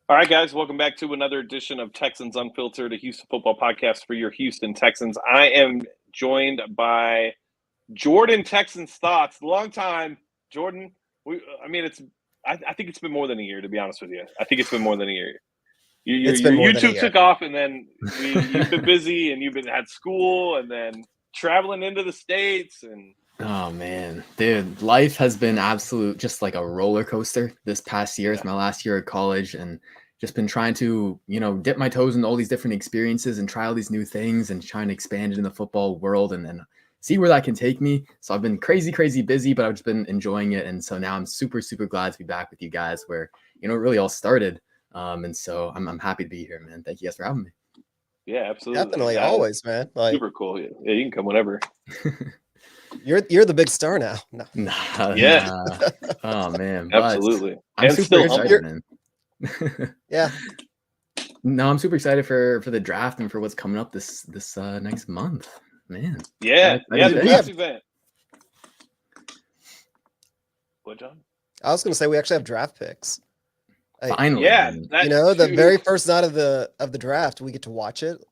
All right, guys, welcome back to another edition of Texans Unfiltered, a Houston football podcast for your Houston Texans. I am joined by Jordan Texans Thoughts. Long time, Jordan. I think it's been more than a year, to be honest with you. I think it's been more than a year. Your It's been more than a YouTube year. took off, and then you've been busy, and you've been at school, and then traveling into the States, and Oh man, dude, life has been absolute, just like a roller coaster this past year. It's my last year at college, and just been trying to, dip my toes in all these different experiences and try all these new things and trying to expand it in the football world and then see where that can take me. So I've been crazy busy, but I've just been enjoying it. And so now I'm super glad to be back with you guys where, it really all started. And so I'm happy to be here, man. Thank you guys for having me. yeah, absolutely. Definitely, always, man. Like, Super cool. Yeah, you can come whenever. you're the big star now. No. Yeah. Nah. Oh man, but Absolutely. I'm And super still excited, man. Yeah. No, I'm super excited for the draft and for what's coming up this next month, man. Yeah, the draft event. What, John? I was going to say we actually have draft picks. Finally, Yeah, man. The very first night of the draft, we get to watch it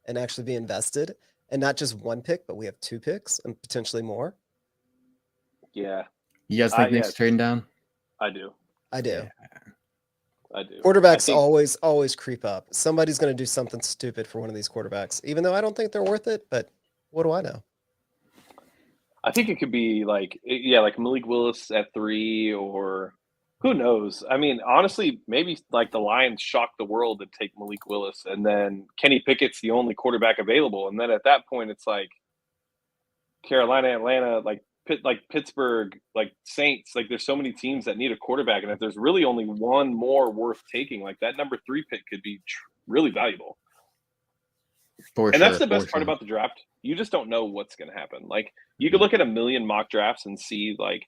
and actually be invested, and not just one pick, but we have two picks and potentially more. Yeah. You guys think Nick's trading down? I do. Yeah. I do. Quarterbacks always creep up. Somebody's going to do something stupid for one of these quarterbacks, even though I don't think they're worth it. But what do I know? I think it could be like Malik Willis at 3, or who knows? I mean, honestly, maybe like the Lions shock the world and take Malik Willis, and then Kenny Pickett's the only quarterback available, and then at that point, it's like Carolina, Atlanta, like Pittsburgh, like Saints. Like, there's so many teams that need a quarterback, and if there's really only one more worth taking, like that number 3 pick could be really valuable. That's the best part about the draft. You just don't know what's going to happen. Like, you could look at a million mock drafts and see like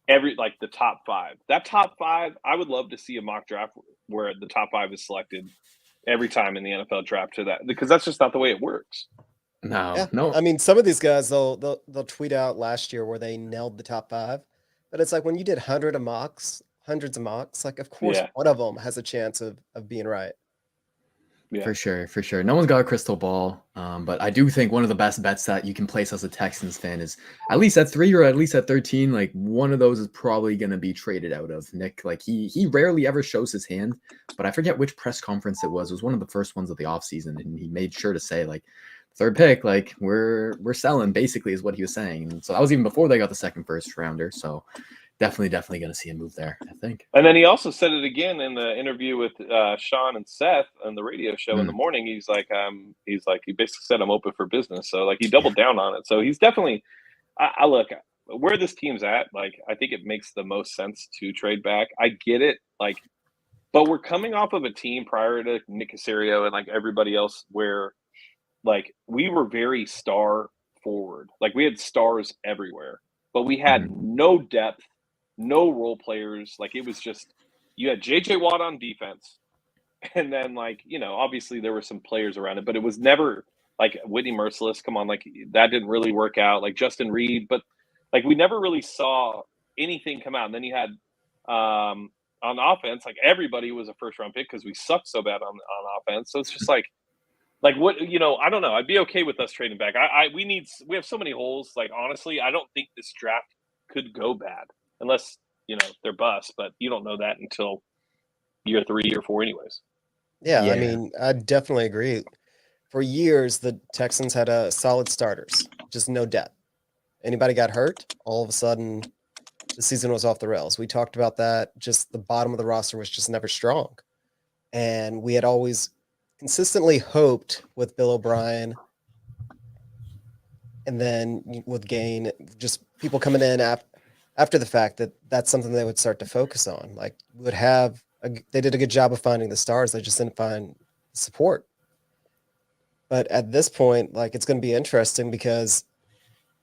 the top 5. That top 5, I would love to see a mock draft where the top 5 is selected every time in the NFL draft to that, because that's just not the way it works. No. I mean, some of these guys they'll tweet out last year where they nailed the top 5, but it's like when you did hundreds of mocks, like of course one of them has a chance of being right. Yeah. For sure. No one's got a crystal ball, but I do think one of the best bets that you can place as a Texans fan is at least at 3 or at least at 13. Like, one of those is probably going to be traded out of Nick. Like, he rarely ever shows his hand, but I forget which press conference it was. It was one of the first ones of the offseason, and he made sure to say, like, 3rd pick, like, we're selling, basically, is what he was saying. And so that was even before they got the second first rounder. So definitely going to see a move there, I think. And then he also said it again in the interview with Sean and Seth on the radio show in the morning. He basically said, I'm open for business. So, like, he doubled down on it. So he's definitely, I look, where this team's at, like, I think it makes the most sense to trade back. I get it. Like, but we're coming off of a team prior to Nick Caserio and like everybody else where, like, we were very star forward. Like, we had stars everywhere, but we had no depth, no role players. Like, it was just, you had J.J. Watt on defense, and then, like, obviously there were some players around it, but it was never like Whitney Merciless. Come on, like, that didn't really work out. Like Justin Reed, but like we never really saw anything come out. And then you had on offense, like, everybody was a first round pick because we sucked so bad on offense. So it's just like what, I don't know. I'd be okay with us trading back. We have so many holes. Like, honestly, I don't think this draft could go bad unless, they're bust, but you don't know that until year 3 or 4 anyways. Yeah, I mean, I definitely agree. For years, the Texans had solid starters, just no depth. Anybody got hurt, all of a sudden, the season was off the rails. We talked about that. Just the bottom of the roster was just never strong. And we had always consistently hoped with Bill O'Brien and then with Gain, just people coming in after the fact, that's something they would start to focus on. Like, they did a good job of finding the stars. They just didn't find support. But at this point, like, it's going to be interesting because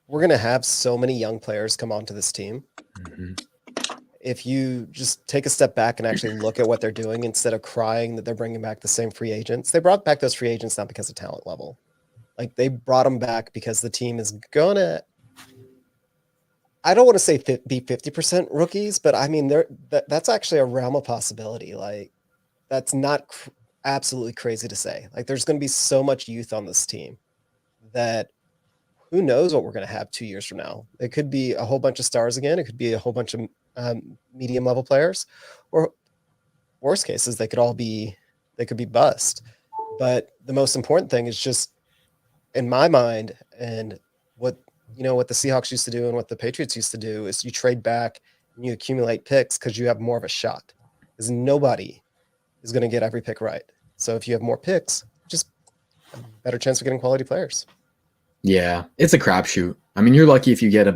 we're going to have so many young players come onto this team. Mm-hmm. If you just take a step back and actually look at what they're doing instead of crying that they're bringing back the same free agents, they brought back those free agents not because of talent level. Like, they brought them back because the team is going to, I don't want to say be 50% rookies, but I mean, that's actually a realm of possibility. Like, that's not absolutely crazy to say. Like, there's going to be so much youth on this team that who knows what we're going to have 2 years from now. It could be a whole bunch of stars again. It could be a whole bunch of medium level players, or worst cases, they could be bust. But the most important thing is just, in my mind, and what the Seahawks used to do and what the Patriots used to do, is you trade back and you accumulate picks because you have more of a shot. Because nobody is going to get every pick right. So if you have more picks, just a better chance of getting quality players. Yeah, it's a crapshoot. I mean, you're lucky if you hit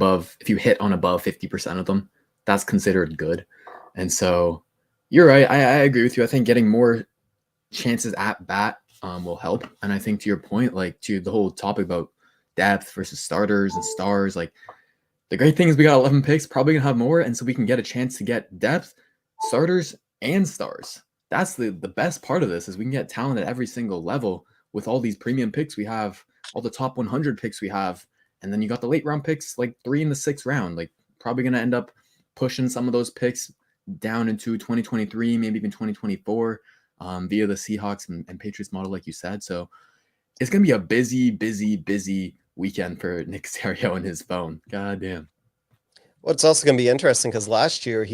on above 50% of them. That's considered good. And so you're right. I agree with you. I think getting more chances at bat will help. And I think to your point, like to the whole topic about depth versus starters and stars, like the great thing is we got 11 picks, probably gonna have more. And so we can get a chance to get depth, starters, and stars. That's the best part of this, is we can get talent at every single level with all these premium picks we have, all the top 100 picks we have. And then you got the late round picks, like 3 in the 6th round, like probably going to end up pushing some of those picks down into 2023, maybe even 2024 via the Seahawks and Patriots model, like you said. So it's going to be a busy weekend for Nick Caserio and his phone. God damn. Well, it's also going to be interesting because last year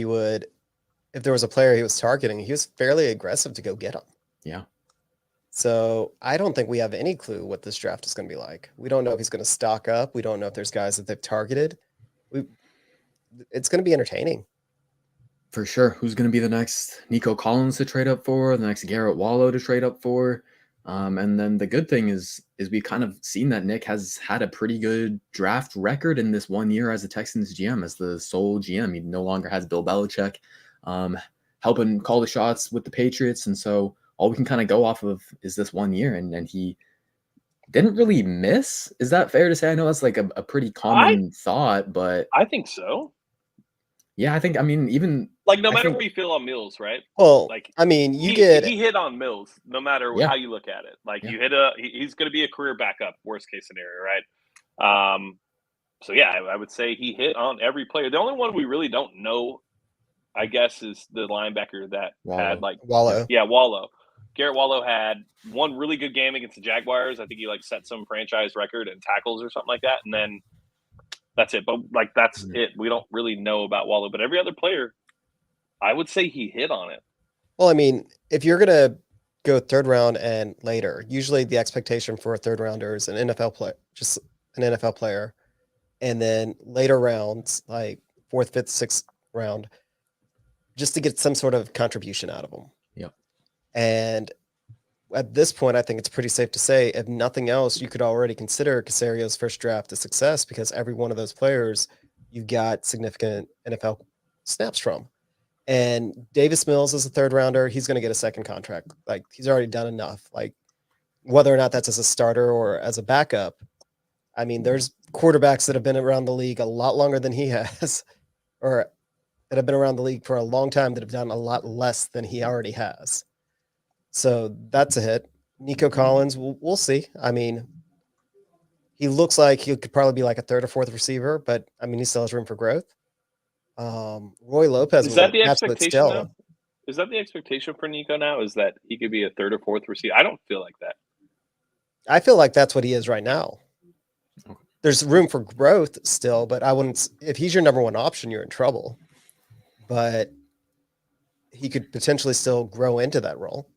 if there was a player he was targeting, he was fairly aggressive to go get him. Yeah. So I don't think we have any clue what this draft is going to be like. We don't know if he's going to stock up. We don't know if there's guys that they've targeted. It's going to be entertaining. For sure. Who's going to be the next Nico Collins to trade up for, the next Garrett Wallow to trade up for? And then the good thing is we've kind of seen that Nick has had a pretty good draft record in this 1 year as the Texans GM, as the sole GM. He no longer has Bill Belichick helping call the shots with the Patriots. And so all we can kind of go off of is this 1 year. And he didn't really miss. Is that fair to say? I know that's like a pretty common thought, but I think so. Yeah, even like no matter what you feel on Mills, right? Well, like he hit on Mills no matter how you look at it. Like you hit he's going to be a career backup, worst case scenario, right? So yeah, I would say he hit on every player. The only one we really don't know, I guess, is the linebacker that had Wallow. Yeah, Wallow. Garrett Wallow had one really good game against the Jaguars. I think he set some franchise record in tackles or something like that, and then that's it. But that's it. We don't really know about Wallow, but every other player, I would say he hit on it. Well, I mean, if you're gonna go 3rd round and later, usually the expectation for a 3rd rounder is an NFL player, just an NFL player, and then later rounds like 4th, 5th, 6th round, just to get some sort of contribution out of them. Yep. And at this point, I think it's pretty safe to say, if nothing else, you could already consider Caserio's first draft a success, because every one of those players you got significant NFL snaps from. And Davis Mills is a 3rd rounder. He's going to get a 2nd contract. Like, he's already done enough. Like, whether or not that's as a starter or as a backup, I mean, there's quarterbacks that have been around the league a lot longer than he has, or that have been around the league for a long time that have done a lot less than he already has. So that's a hit. Nico Collins, we'll see. I mean, he looks like he could probably be like a 3rd or 4th receiver, but I mean, he still has room for growth. Roy Lopez is that the expectation now? Is that the expectation for Nico now? Is that he could be a 3rd or 4th receiver? I don't feel like that. I feel like that's what he is right now. There's room for growth still, but I wouldn't. If he's your number 1 option, you're in trouble. But he could potentially still grow into that role.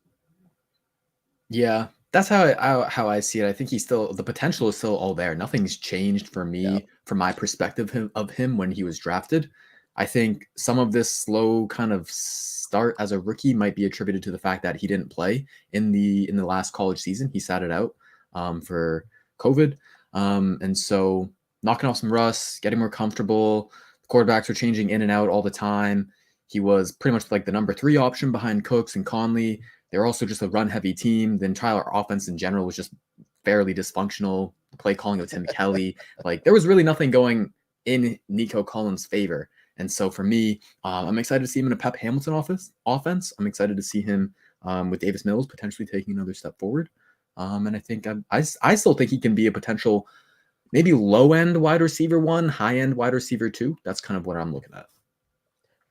Yeah, that's how I see it. I think the potential is still all there. Nothing's changed for me, from my perspective of him when he was drafted. I think some of this slow kind of start as a rookie might be attributed to the fact that he didn't play in the last college season. He sat it out for COVID. And so knocking off some rust, getting more comfortable. Quarterbacks were changing in and out all the time. He was pretty much like the number 3 option behind Cooks and Conley. They're also just a run-heavy team. The entire offense in general was just fairly dysfunctional. The play calling of Tim Kelly. Like, there was really nothing going in Nico Collins' favor. And so for me, I'm excited to see him in a Pep Hamilton offense. I'm excited to see him with Davis Mills potentially taking another step forward. And I think I still think he can be a potential maybe low-end wide receiver 1, high-end wide receiver 2. That's kind of what I'm looking at.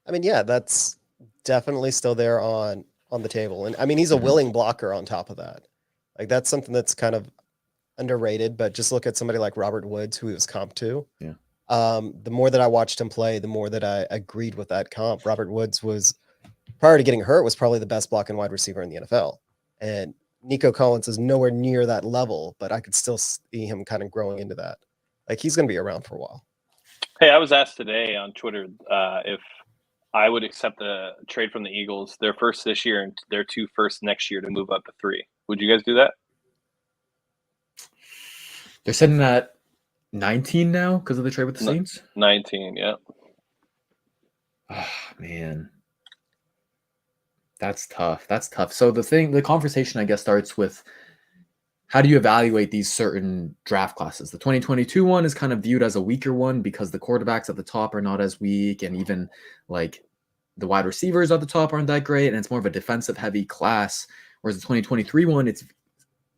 I mean, yeah, that's definitely still there on on the table. And I mean, he's a willing blocker on top of that. Like that's something that's kind of underrated, but just look at somebody like Robert Woods, who he was comp to. Yeah. The more that I watched him play, the more that I agreed with that comp. Robert Woods was, prior to getting hurt, was probably the best blocking wide receiver in the NFL. And Nico Collins is nowhere near that level, but I could still see him kind of growing into that. Like he's going to be around for a while. Hey, I was asked today on Twitter if I would accept the trade from the Eagles, their first this year and their 2 first next year, to move up to 3. Would you guys do that? They're sitting at 19 now because of the trade with the Saints? 19, yeah. Oh, man. That's tough. That's tough. So the conversation, I guess, starts with how do you evaluate these certain draft classes? The 2022 one is kind of viewed as a weaker one because the quarterbacks at the top are not as weak, and even like the wide receivers at the top aren't that great, and it's more of a defensive heavy class. Whereas the 2023 one, it's,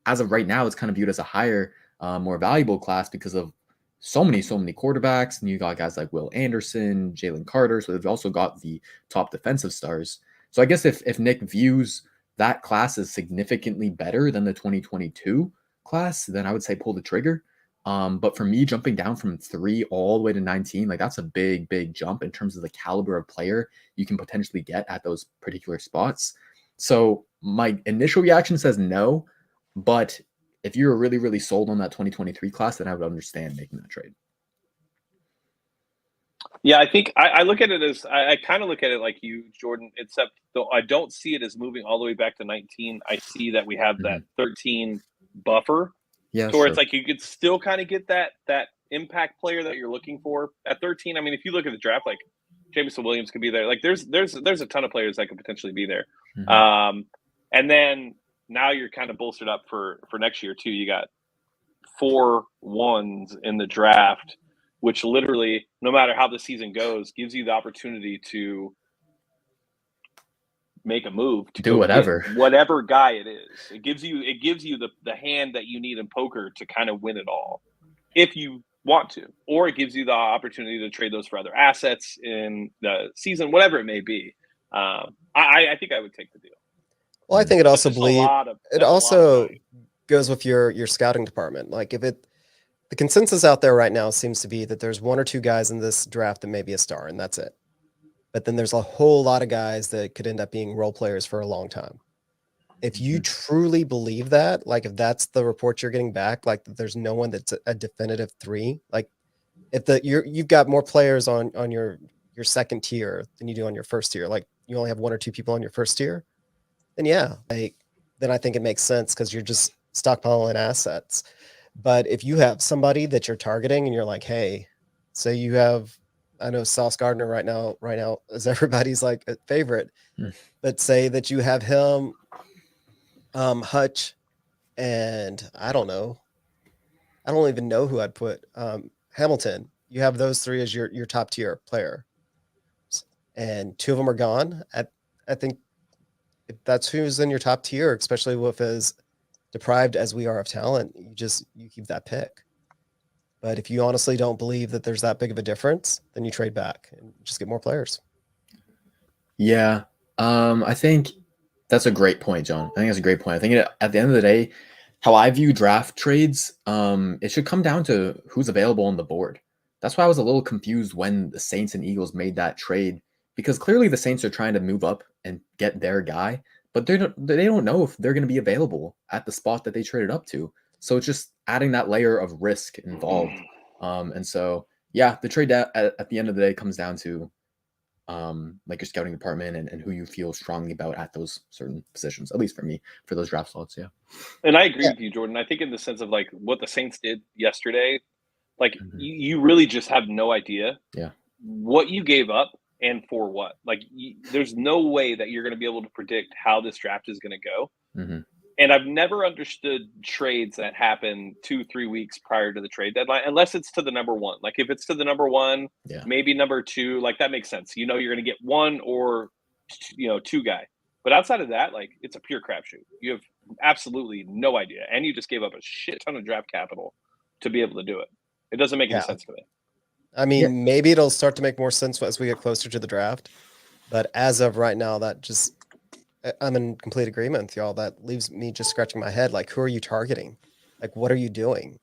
as of right now, it's kind of viewed as a higher, more valuable class because of so many quarterbacks, and you got guys like Will Anderson, Jalen Carter. So they've also got the top defensive stars. So I guess if Nick views that class is significantly better than the 2022 class, then I would say pull the trigger. But for me, jumping down from 3 all the way to 19, like that's a big jump in terms of the caliber of player you can potentially get at those particular spots. So my initial reaction says no, but if you're really sold on that 2023 class, then I would understand making that trade. Yeah, I think I look at it as I kind of look at it like you, Jordan, except though I don't see it as moving all the way back to 19. I see that we have that 13 buffer. Yeah, so where it's like you could still kind of get that impact player that you're looking for at 13. I mean, if you look at the draft, like Jameson Williams could be there. Like there's a ton of players that could potentially be there. And then now you're kind of bolstered up for next year too. You got 4 1s in the draft, which literally, no matter how the season goes, gives you the opportunity to make a move, to do whatever guy it is. It gives you the hand that you need in poker to kind of win it all, if you want to, or it gives you the opportunity to trade those for other assets in the season, whatever it may be. I think I would take the deal. Well, I think it also goes with your scouting department. Like the consensus out there right now seems to be that there's 1 or 2 guys in this draft that may be a star, and that's it. But then there's a whole lot of guys that could end up being role players for a long time. If you truly believe that, like if that's the report you're getting back, like there's no one that's a definitive 3, like if you've got more players on your second tier than you do on your first tier, like you only have 1 or 2 people on your first tier, then yeah, then I think it makes sense because you're just stockpiling assets. But if you have somebody that you're targeting and you're like, hey, say you have, I know Sauce Gardner right now is everybody's like a favorite, but say that you have him, Hutch, and I don't even know who I'd put, Hamilton. You have those 3 as your top tier player, and 2 of them are gone. I think if that's who's in your top tier, especially with as deprived as we are of talent, you keep that pick. But if you honestly don't believe that there's that big of a difference, then you trade back and just get more players. Yeah. I think that's a great point, John. I think that's a great point. I think at the end of the day, how I view draft trades, it should come down to who's available on the board. That's why I was a little confused when the Saints and Eagles made that trade, because clearly the Saints are trying to move up and get their guy, but they don't know if they're going to be available at the spot that they traded up to. So it's just adding that layer of risk involved. And so, yeah, the trade at the end of the day comes down to like your scouting department and who you feel strongly about at those certain positions, at least for me, for those draft slots. Yeah. And I agree with you, Jordan. I think in the sense of like what the Saints did yesterday, like you really just have no idea what you gave up and for what. Like there's no way that you're going to be able to predict how this draft is going to go. And I've never understood trades that happen 2-3 weeks prior to the trade deadline, unless it's to the number 1. Like if it's to the number 1, maybe number 2, like that makes sense. You know, you're going to get 1 or 2 guy. But outside of that, like it's a pure crapshoot. You have absolutely no idea, and you just gave up a shit ton of draft capital to be able to do it. It doesn't make any sense to me. I mean, maybe it'll start to make more sense as we get closer to the draft, but as of right now, I'm in complete agreement with y'all. That leaves me just scratching my head. Like, who are you targeting? Like, what are you doing?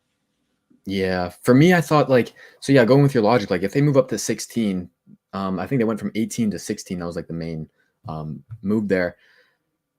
Yeah, for me, I thought going with your logic, like if they move up to 16, I think they went from 18 to 16. That was like the main move there.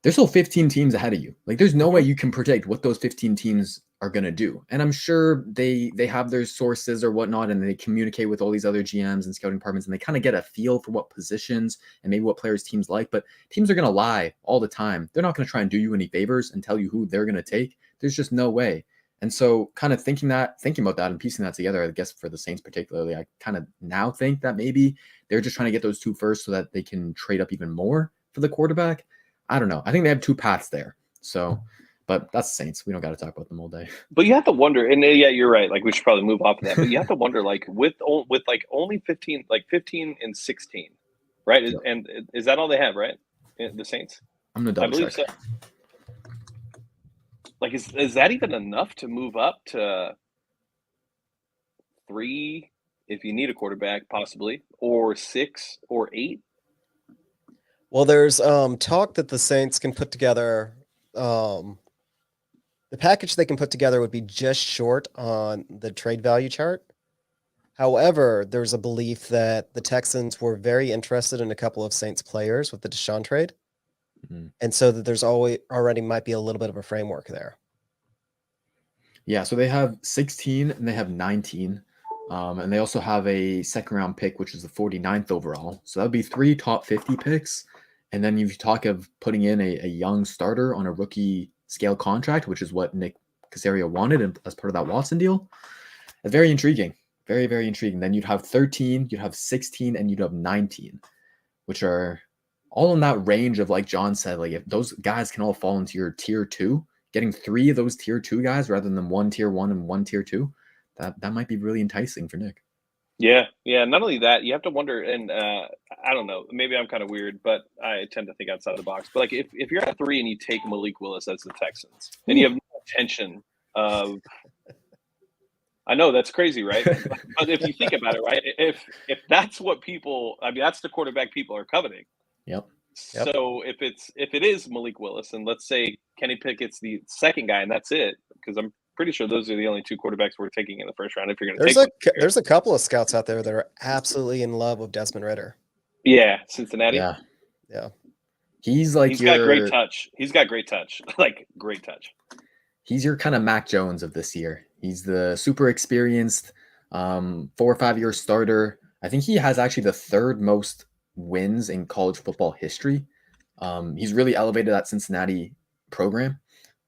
There's still 15 teams ahead of you. Like, there's no way you can predict what those 15 teams are going to do. And I'm sure they have their sources or whatnot, and they communicate with all these other GMs and scouting departments, and they kind of get a feel for what positions and maybe what players teams like. But teams are going to lie all the time. They're not going to try and do you any favors and tell you who they're going to take. There's just no way. And so kind of thinking about that and piecing that together, I guess for the Saints particularly, I kind of now think that maybe they're just trying to get those two first so that they can trade up even more for the quarterback. I don't know. I think they have two paths there. So, but that's the Saints. We don't got to talk about them all day. But you have to wonder, and yeah, you're right. Like, we should probably move off of that. But you have to wonder, like, with like only 15, like 15 and 16, right? Yeah. And is that all they have, right? The Saints? I'm gonna double check. So. Like, is that even enough to move up to 3 if you need a quarterback, possibly, or 6 or 8? Well, there's talk that the Saints can put together the package they can put together would be just short on the trade value chart. However, there's a belief that the Texans were very interested in a couple of Saints players with the Deshaun trade. Mm-hmm. And so that there's already might be a little bit of a framework there. Yeah, so they have 16 and they have 19. And they also have a second round pick, which is the 49th overall. So that would be 3 top 50 picks. And then you talk of putting in a young starter on a rookie scale contract, which is what Nick Caserio wanted as part of that Watson deal. It's very intriguing. Very, very intriguing. Then you'd have 13, you'd have 16, and you'd have 19, which are all in that range of, like John said, like if those guys can all fall into your tier 2, getting 3 of those tier 2 guys rather than 1 tier 1 and 1 tier 2, that might be really enticing for Nick. Yeah. Not only that, you have to wonder, and I don't know, maybe I'm kind of weird, but I tend to think outside the box. But like if you're at 3 and you take Malik Willis as the Texans, and you have no intention of, I know that's crazy, right? But if you think about it, right, if that's what people, I mean, that's the quarterback people are coveting. Yep. So if it is Malik Willis, and let's say Kenny Pickett's the second guy, and that's it, because I'm pretty sure those are the only 2 quarterbacks we're taking in the first round. If you're going to there's a couple of scouts out there that are absolutely in love with Desmond Ridder. Yeah, Cincinnati. Yeah. He's got great touch. He's got great touch, like great touch. He's your kind of Mac Jones of this year. He's the super experienced 4 or 5 year starter. I think he has actually the 3rd most wins in college football history. He's really elevated that Cincinnati program.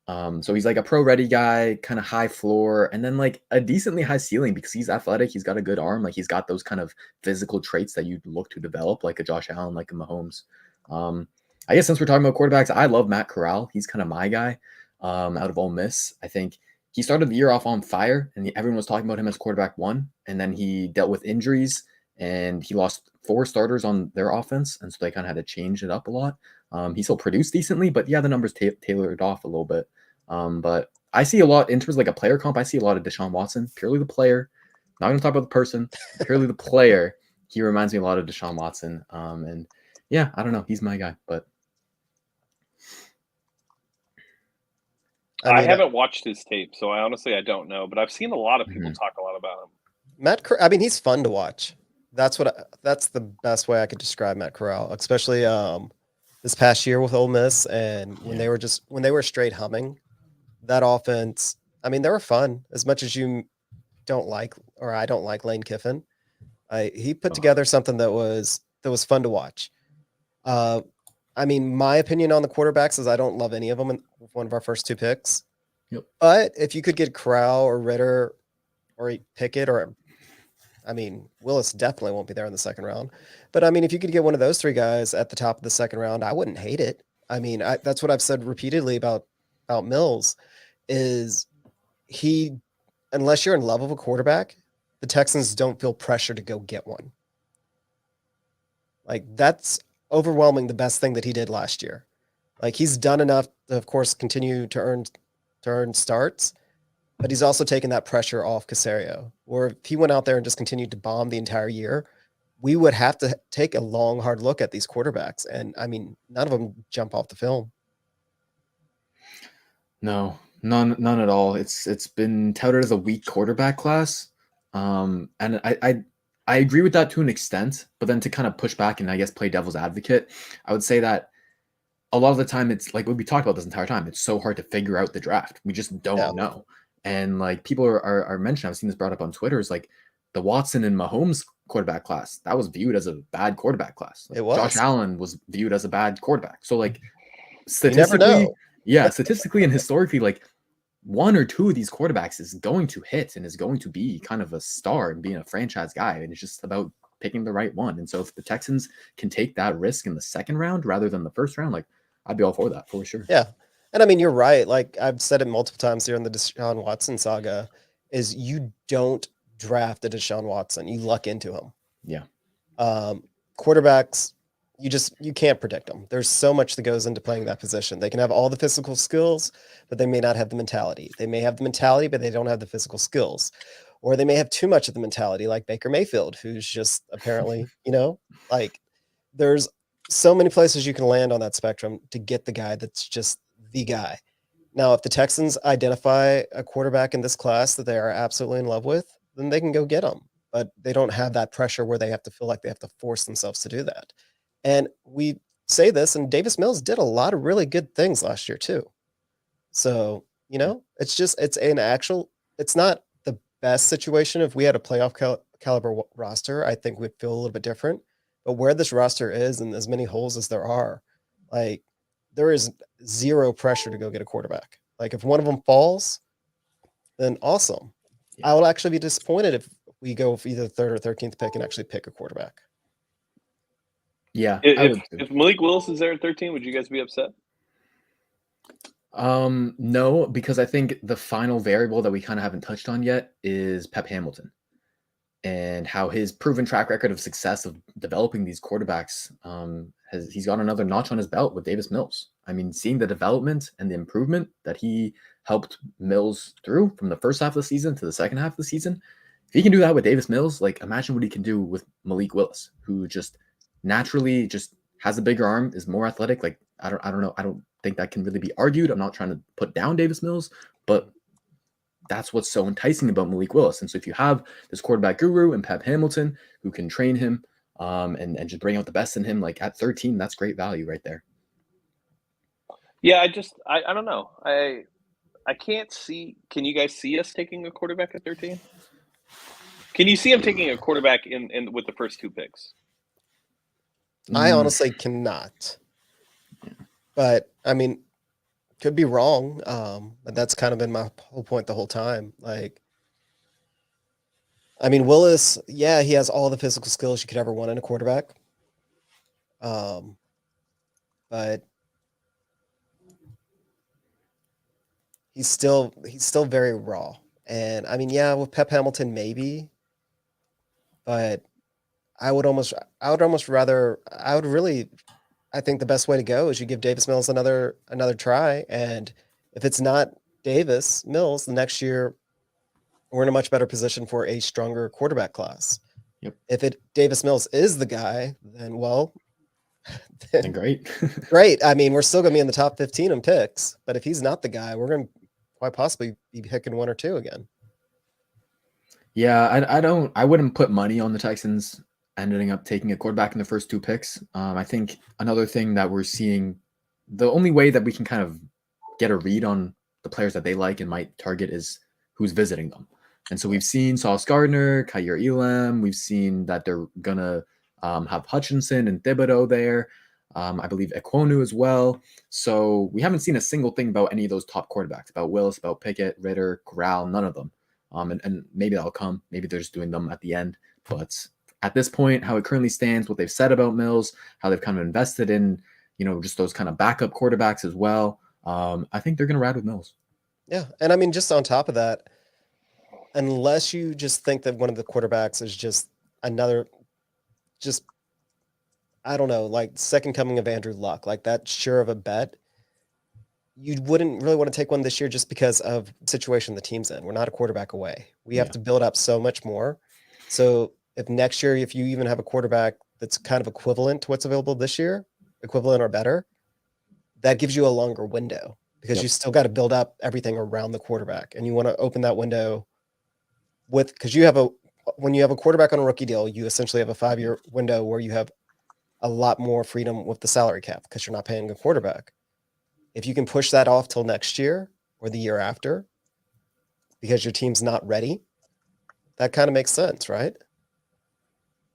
So he's like a pro-ready guy, kind of high floor, and then like a decently high ceiling because he's athletic. He's got a good arm. Like he's got those kind of physical traits that you'd look to develop, like a Josh Allen, like a Mahomes. I guess since we're talking about quarterbacks, I love Matt Corral. He's kind of my guy out of Ole Miss. I think he started the year off on fire, and everyone was talking about him as quarterback 1, and then he dealt with injuries, and he lost 4 starters on their offense, and so they kind of had to change it up a lot. He still produced decently, but yeah, the numbers tailored off a little bit. But I see a lot in terms of like a player comp. I see a lot of Deshaun Watson, purely the player. Not going to talk about the person, purely the player. He reminds me a lot of Deshaun Watson. And yeah, I don't know. He's my guy, but I haven't watched his tape, so I don't know. But I've seen a lot of people talk a lot about him. He's fun to watch. That's the best way I could describe Matt Corral, especially this past year with Ole Miss, and when they were straight humming. That offense, I mean, they were fun. As much as you don't like, or I don't like Lane Kiffin, he put together something that was fun to watch. I mean, my opinion on the quarterbacks is I don't love any of them in one of our first 2 picks. Yep. But if you could get Corral or Ridder or Pickett, or I mean, Willis definitely won't be there in the second round. But I mean, if you could get one of those 3 guys at the top of the second round, I wouldn't hate it. I mean, that's what I've said repeatedly about Mills. Is he, unless you're in love with a quarterback, the Texans don't feel pressure to go get one. Like that's overwhelming the best thing that he did last year. Like he's done enough to, of course, continue to earn starts, but he's also taken that pressure off Caserio. Or if he went out there and just continued to bomb the entire year, we would have to take a long, hard look at these quarterbacks. And I mean, none of them jump off the film. No, none at all. It's been touted as a weak quarterback class. And I agree with that to an extent, but then to kind of push back and I guess play devil's advocate, I would say that a lot of the time it's like what we talked about this entire time. It's so hard to figure out the draft. We just don't know. And like people are mentioning, I've seen this brought up on Twitter, is like the Watson and Mahomes quarterback class. That was viewed as a bad quarterback class. Like, It was. Josh Allen was viewed as a bad quarterback. So like statistically, statistically and historically, like one or two of these quarterbacks is going to hit and is going to be kind of a star and being a franchise guy. And it's just about picking the right one. And so if the Texans can take that risk in the second round rather than the first round, like I'd be all for that for sure. Yeah. And I mean, you're right. Like I've said it multiple times here in the Deshaun Watson saga, is you don't draft a Deshaun Watson. You luck into him. Yeah. Quarterbacks, you can't predict them. There's so much that goes into playing that position. They can have all the physical skills, but they may not have the mentality. They may have the mentality, but they don't have the physical skills. Or they may have too much of the mentality, like Baker Mayfield, who's just apparently, like there's so many places you can land on that spectrum to get the guy that's just the guy. Now, if the Texans identify a quarterback in this class that they are absolutely in love with, then they can go get him. But they don't have that pressure where they have to feel like they have to force themselves to do that. And we say this, and Davis Mills did a lot of really good things last year too. So, it's not the best situation. If we had a playoff caliber roster, I think we'd feel a little bit different. But where this roster is and as many holes as there are, like there is zero pressure to go get a quarterback. Like if one of them falls, then awesome. Yeah. I would actually be disappointed if we go for either third or 13th pick and actually pick a quarterback. Yeah. If Malik Willis is there at 13, would you guys be upset? No, because I think the final variable that we kind of haven't touched on yet is Pep Hamilton and how his proven track record of success of developing these quarterbacks he's got another notch on his belt with Davis Mills. I mean, seeing the development and the improvement that he helped Mills through from the first half of the season to the second half of the season, if he can do that with Davis Mills, like imagine what he can do with Malik Willis, who just naturally just has a bigger arm, is more athletic. Like I don't know. I don't think that can really be argued. I'm not trying to put down Davis Mills, but that's what's so enticing about Malik Willis. And so if you have this quarterback guru and Pep Hamilton who can train him and just bring out the best in him, like at 13, that's great value right there. Yeah, I don't know. I can't see. Can you guys see us taking a quarterback at 13? Can you see him taking a quarterback in with the first two picks? I honestly cannot. But I mean, could be wrong. But that's kind of been my whole point the whole time. Like, I mean, Willis, yeah, he has all the physical skills you could ever want in a quarterback. But he's still very raw. And I mean, yeah, with Pep Hamilton, maybe, but I think the best way to go is you give Davis Mills another try. And if it's not Davis Mills, the next year we're in a much better position for a stronger quarterback class. Yep. If Davis Mills is the guy, then then great. Great. I mean, we're still going to be in the top 15 in picks, but if he's not the guy, we're going to quite possibly be picking one or two again. Yeah, I wouldn't put money on the Texans ending up taking a quarterback in the first two picks. I think another thing that we're seeing, the only way that we can kind of get a read on the players that they like and might target is who's visiting them. And so we've seen Sauce Gardner, Kyer Elam. We've seen that they're going to have Hutchinson and Thibodeau there. I believe Ekwonu as well. So we haven't seen a single thing about any of those top quarterbacks, about Willis, about Pickett, Ritter, Corral, none of them. And maybe that'll come. Maybe they're just doing them at the end. But at this point, how it currently stands, what they've said about Mills, how they've kind of invested in, just those kind of backup quarterbacks as well. I think they're going to ride with Mills. Yeah. And I mean, just on top of that, unless you just think that one of the quarterbacks is just another, I don't know, like second coming of Andrew Luck, like that sure of a bet, you wouldn't really want to take one this year just because of the situation the team's in. We're not a quarterback away. We have to build up so much more. So if next year, if you even have a quarterback that's kind of equivalent to what's available this year, equivalent or better, that gives you a longer window because you still got to build up everything around the quarterback. And you want to open that window because when you have a quarterback on a rookie deal, you essentially have a 5-year window where you have a lot more freedom with the salary cap because you're not paying a quarterback. If you can push that off till next year or the year after because your team's not ready, that kind of makes sense, right?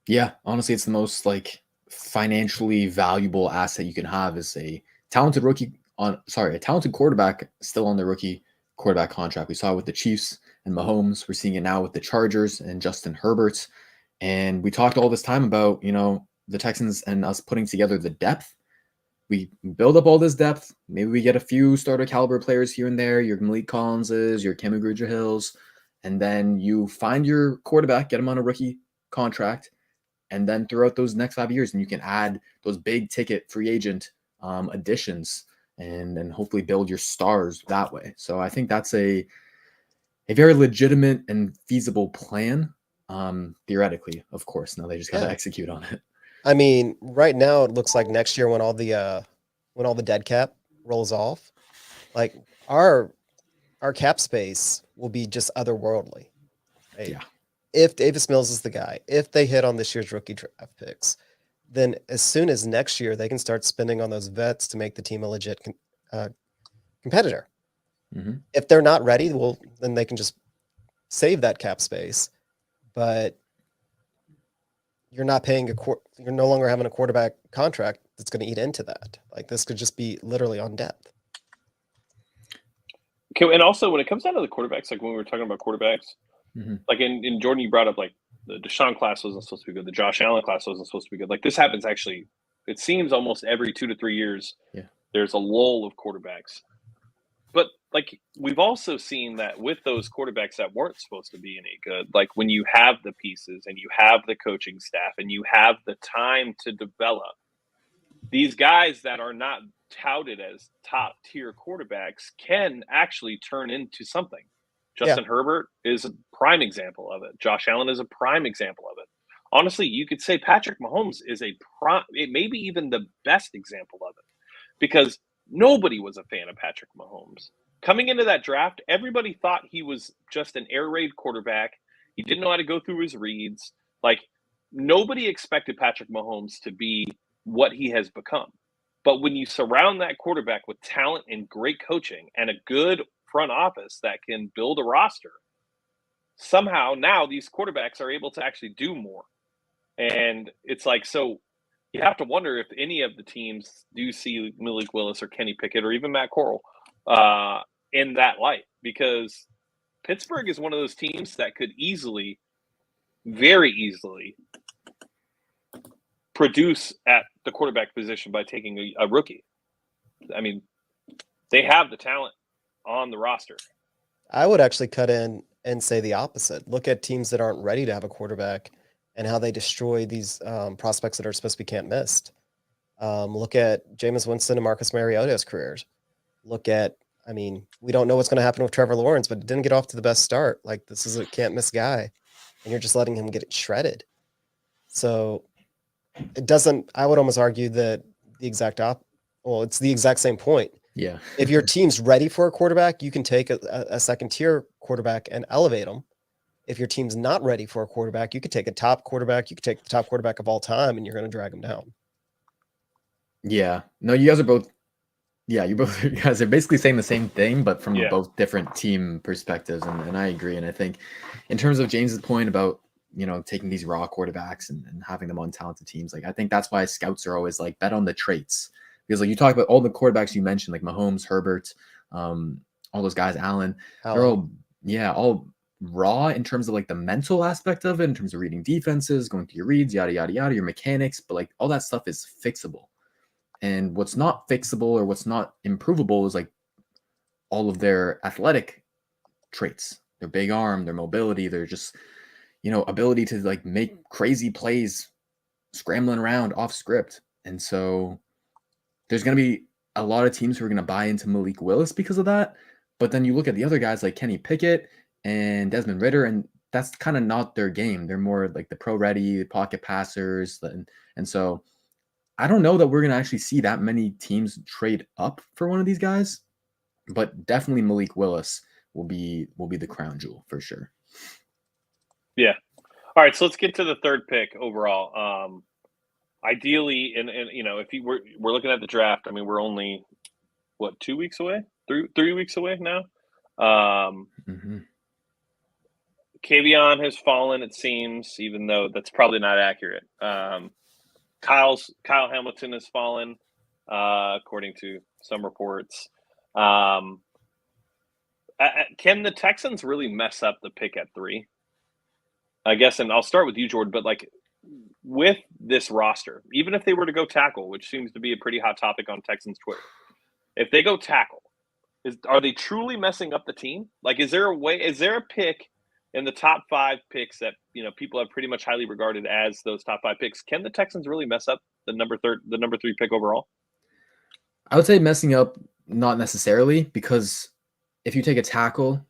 Yeah, honestly, it's the most like financially valuable asset you can have is a talented quarterback still on the rookie quarterback contract. We saw it with the Chiefs and Mahomes. We're seeing it now with the Chargers and Justin Herbert. And we talked all this time about, the Texans and us putting together the depth. We build up all this depth. Maybe we get a few starter caliber players here and there, your Malik Collinses, your Kemi Grugier-Hills, and then you find your quarterback, get him on a rookie contract, and then throughout those next 5 years, and you can add those big ticket free agent additions and hopefully build your stars that way. So I think that's a very legitimate and feasible plan, theoretically, of course. Now they just got to execute on it. I mean, right now it looks like next year when all the dead cap rolls off, like our cap space will be just otherworldly. Right? Yeah. If Davis Mills is the guy, if they hit on this year's rookie draft picks, then as soon as next year they can start spending on those vets to make the team a legit competitor. Mm-hmm. If they're not ready, well, then they can just save that cap space, but you're not paying you're no longer having a quarterback contract that's going to eat into that. Like this could just be literally on depth. Okay, and also when it comes down to the quarterbacks, like when we were talking about quarterbacks, like in Jordan, you brought up like the Deshaun class wasn't supposed to be good, the Josh Allen class wasn't supposed to be good. Like this happens actually, it seems almost every 2 to 3 years. Yeah. There's a lull of quarterbacks. But like we've also seen that with those quarterbacks that weren't supposed to be any good, like when you have the pieces and you have the coaching staff and you have the time to develop these guys that are not touted as top tier quarterbacks can actually turn into something. Justin Herbert is a prime example of it. Josh Allen is a prime example of it. Honestly, you could say Patrick Mahomes is maybe even the best example of it because nobody was a fan of Patrick Mahomes. Coming into that draft, everybody thought he was just an air raid quarterback. He didn't know how to go through his reads. Like, nobody expected Patrick Mahomes to be what he has become. But when you surround that quarterback with talent and great coaching and a good front office that can build a roster, somehow now these quarterbacks are able to actually do more. And it's like, so you have to wonder if any of the teams do see Malik Willis or Kenny Pickett or even Matt Corral in that light, because Pittsburgh is one of those teams that could very easily produce at the quarterback position by taking a rookie. I mean, they have the talent on the roster. I would actually cut in and say the opposite. Look at teams that aren't ready to have a quarterback and how they destroy these prospects that are supposed to be can't miss. Look at Jameis Winston and Marcus Mariota's careers. We don't know what's going to happen with Trevor Lawrence, but it didn't get off to the best start. Like, this is a can't miss guy, and you're just letting him get it shredded. So it doesn't, I would almost argue that it's the exact same point. Yeah. If your team's ready for a quarterback, you can take a second tier quarterback and elevate them. If your team's not ready for a quarterback, you could take a top quarterback. You could take the top quarterback of all time, and you're going to drag them down. Yeah. No, you guys are both. Yeah, you guys are basically saying the same thing, but from both different team perspectives, and I agree. And I think, in terms of James's point about taking these raw quarterbacks and having them on talented teams, like I think that's why scouts are always like bet on the traits, because like you talk about all the quarterbacks you mentioned, like Mahomes, Herbert, all those guys, Allen, they're all raw in terms of like the mental aspect of it, in terms of reading defenses, going through your reads, yada yada yada, your mechanics, but like all that stuff is fixable. And what's not fixable or what's not improvable is like all of their athletic traits, their big arm, their mobility, their just, ability to like make crazy plays, scrambling around off script. And so there's going to be a lot of teams who are going to buy into Malik Willis because of that. But then you look at the other guys like Kenny Pickett and Desmond Ridder, and that's kind of not their game. They're more like the pro ready pocket passers. And so I don't know that we're going to actually see that many teams trade up for one of these guys, but definitely Malik Willis will be the crown jewel for sure. Yeah. All right. So let's get to the third pick overall. Ideally, and if we're looking at the draft, I mean, we're only, 2 weeks away? 3 weeks away now? Kavion has fallen, it seems, even though that's probably not accurate. Kyle Hamilton has fallen, according to some reports. Can the Texans really mess up the pick at 3? I guess, and I'll start with you, Jordan, but like with this roster, even if they were to go tackle, which seems to be a pretty hot topic on Texans Twitter, if they go tackle, are they truly messing up the team? Like, is there a pick in the top 5 picks that, people have pretty much highly regarded as those top 5 picks? Can the Texans really mess up the number 3 pick overall? I would say messing up, not necessarily, because if you take a tackle,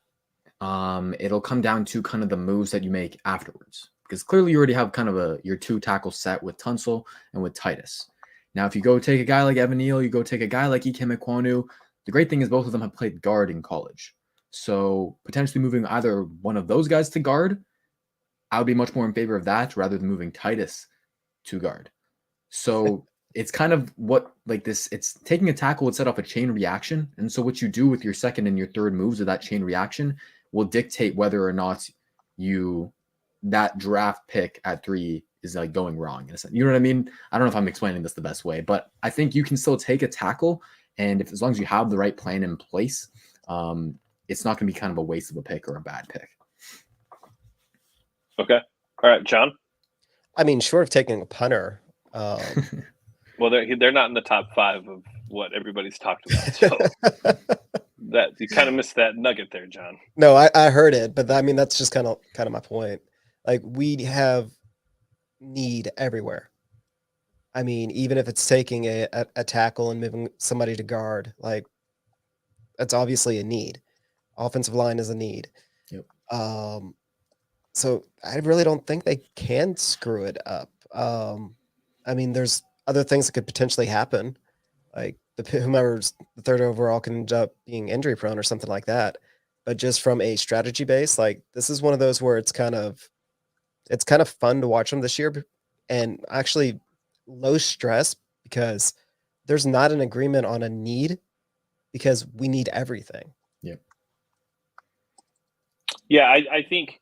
it'll come down to kind of the moves that you make afterwards. Because clearly you already have kind of your 2 tackle set with Tunsil and with Titus. Now, if you go take a guy like Evan Neal, you go take a guy like Ikem Ekwonu, the great thing is both of them have played guard in college. So potentially moving either one of those guys to guard, I would be much more in favor of that rather than moving Titus to guard. So it's kind of it's taking a tackle would set off a chain reaction. And so what you do with your second and your third moves of that chain reaction will dictate whether or not that draft pick at 3 is like going wrong. You know what I mean? I don't know if I'm explaining this the best way, but I think you can still take a tackle. And as long as you have the right plan in place, it's not going to be kind of a waste of a pick or a bad pick. Okay. All right, John? I mean, short of taking a punter. Well, they're not in the top 5 of what everybody's talked about. So that you kind of missed that nugget there, John. No, I heard it, but I mean, that's just kind of my point. Like, we have need everywhere. I mean, even if it's taking a tackle and moving somebody to guard, like, that's obviously a need. Offensive line is a need. Yep. So I really don't think they can screw it up. I mean, there's other things that could potentially happen. Like whomever's the 3rd overall can end up being injury prone or something like that. But just from a strategy base, like, this is one of those where it's kind of fun to watch them this year, and actually low stress because there's not an agreement on a need because we need everything. Yep. Yeah, I think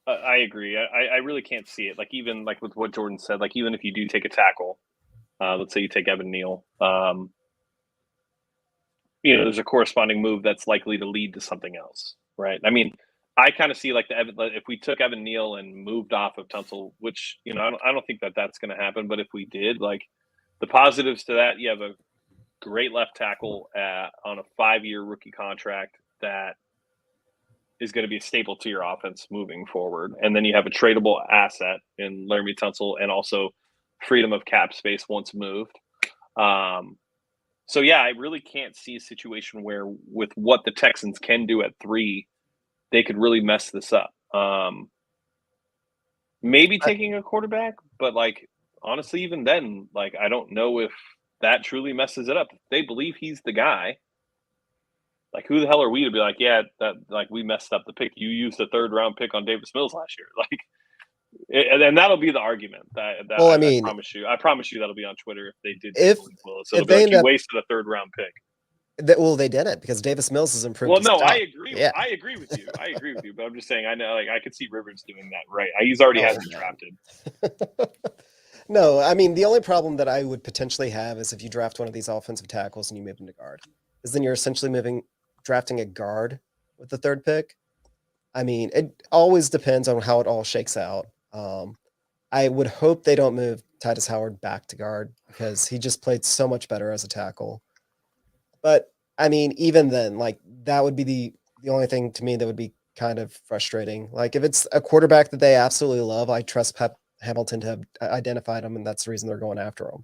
I agree. I really can't see it. Like, even like with what Jordan said, like, even if you do take a tackle, let's say you take Evan Neal, there's a corresponding move that's likely to lead to something else, right? I mean, I kind of see like if we took Evan Neal and moved off of Tunsil, which, I don't think that's going to happen. But if we did, like, the positives to that, you have a great left tackle on a 5-year rookie contract that is going to be a staple to your offense moving forward. And then you have a tradable asset in Laramie Tunsil and also freedom of cap space once moved. So, yeah, I really can't see a situation where with what the Texans can do at 3, they could really mess this up. Maybe taking a quarterback, but, like, honestly, even then, like, I don't know if that truly messes it up. If they believe he's the guy, like, who the hell are we to be like, yeah, that, like, we messed up the pick. You used the 3rd round pick on Davis Mills last year. Like, and that'll be the argument. I promise you that'll be on Twitter if they did. If they like, you wasted a 3rd round pick. They didn't, because Davis Mills has improved. Well, no, I agree. Yeah. I agree with you. But I'm just saying, I know, like, I could see Rivers doing that, right? He's already has been drafted. No, I mean, the only problem that I would potentially have is if you draft one of these offensive tackles and you move him to guard, is then you're essentially drafting a guard with the 3rd pick. I mean, it always depends on how it all shakes out. I would hope they don't move Titus Howard back to guard because he just played so much better as a tackle. But I mean, even then, like, that would be the only thing to me that would be kind of frustrating. Like, if it's a quarterback that they absolutely love, I trust Pep Hamilton to have identified him, and that's the reason they're going after him.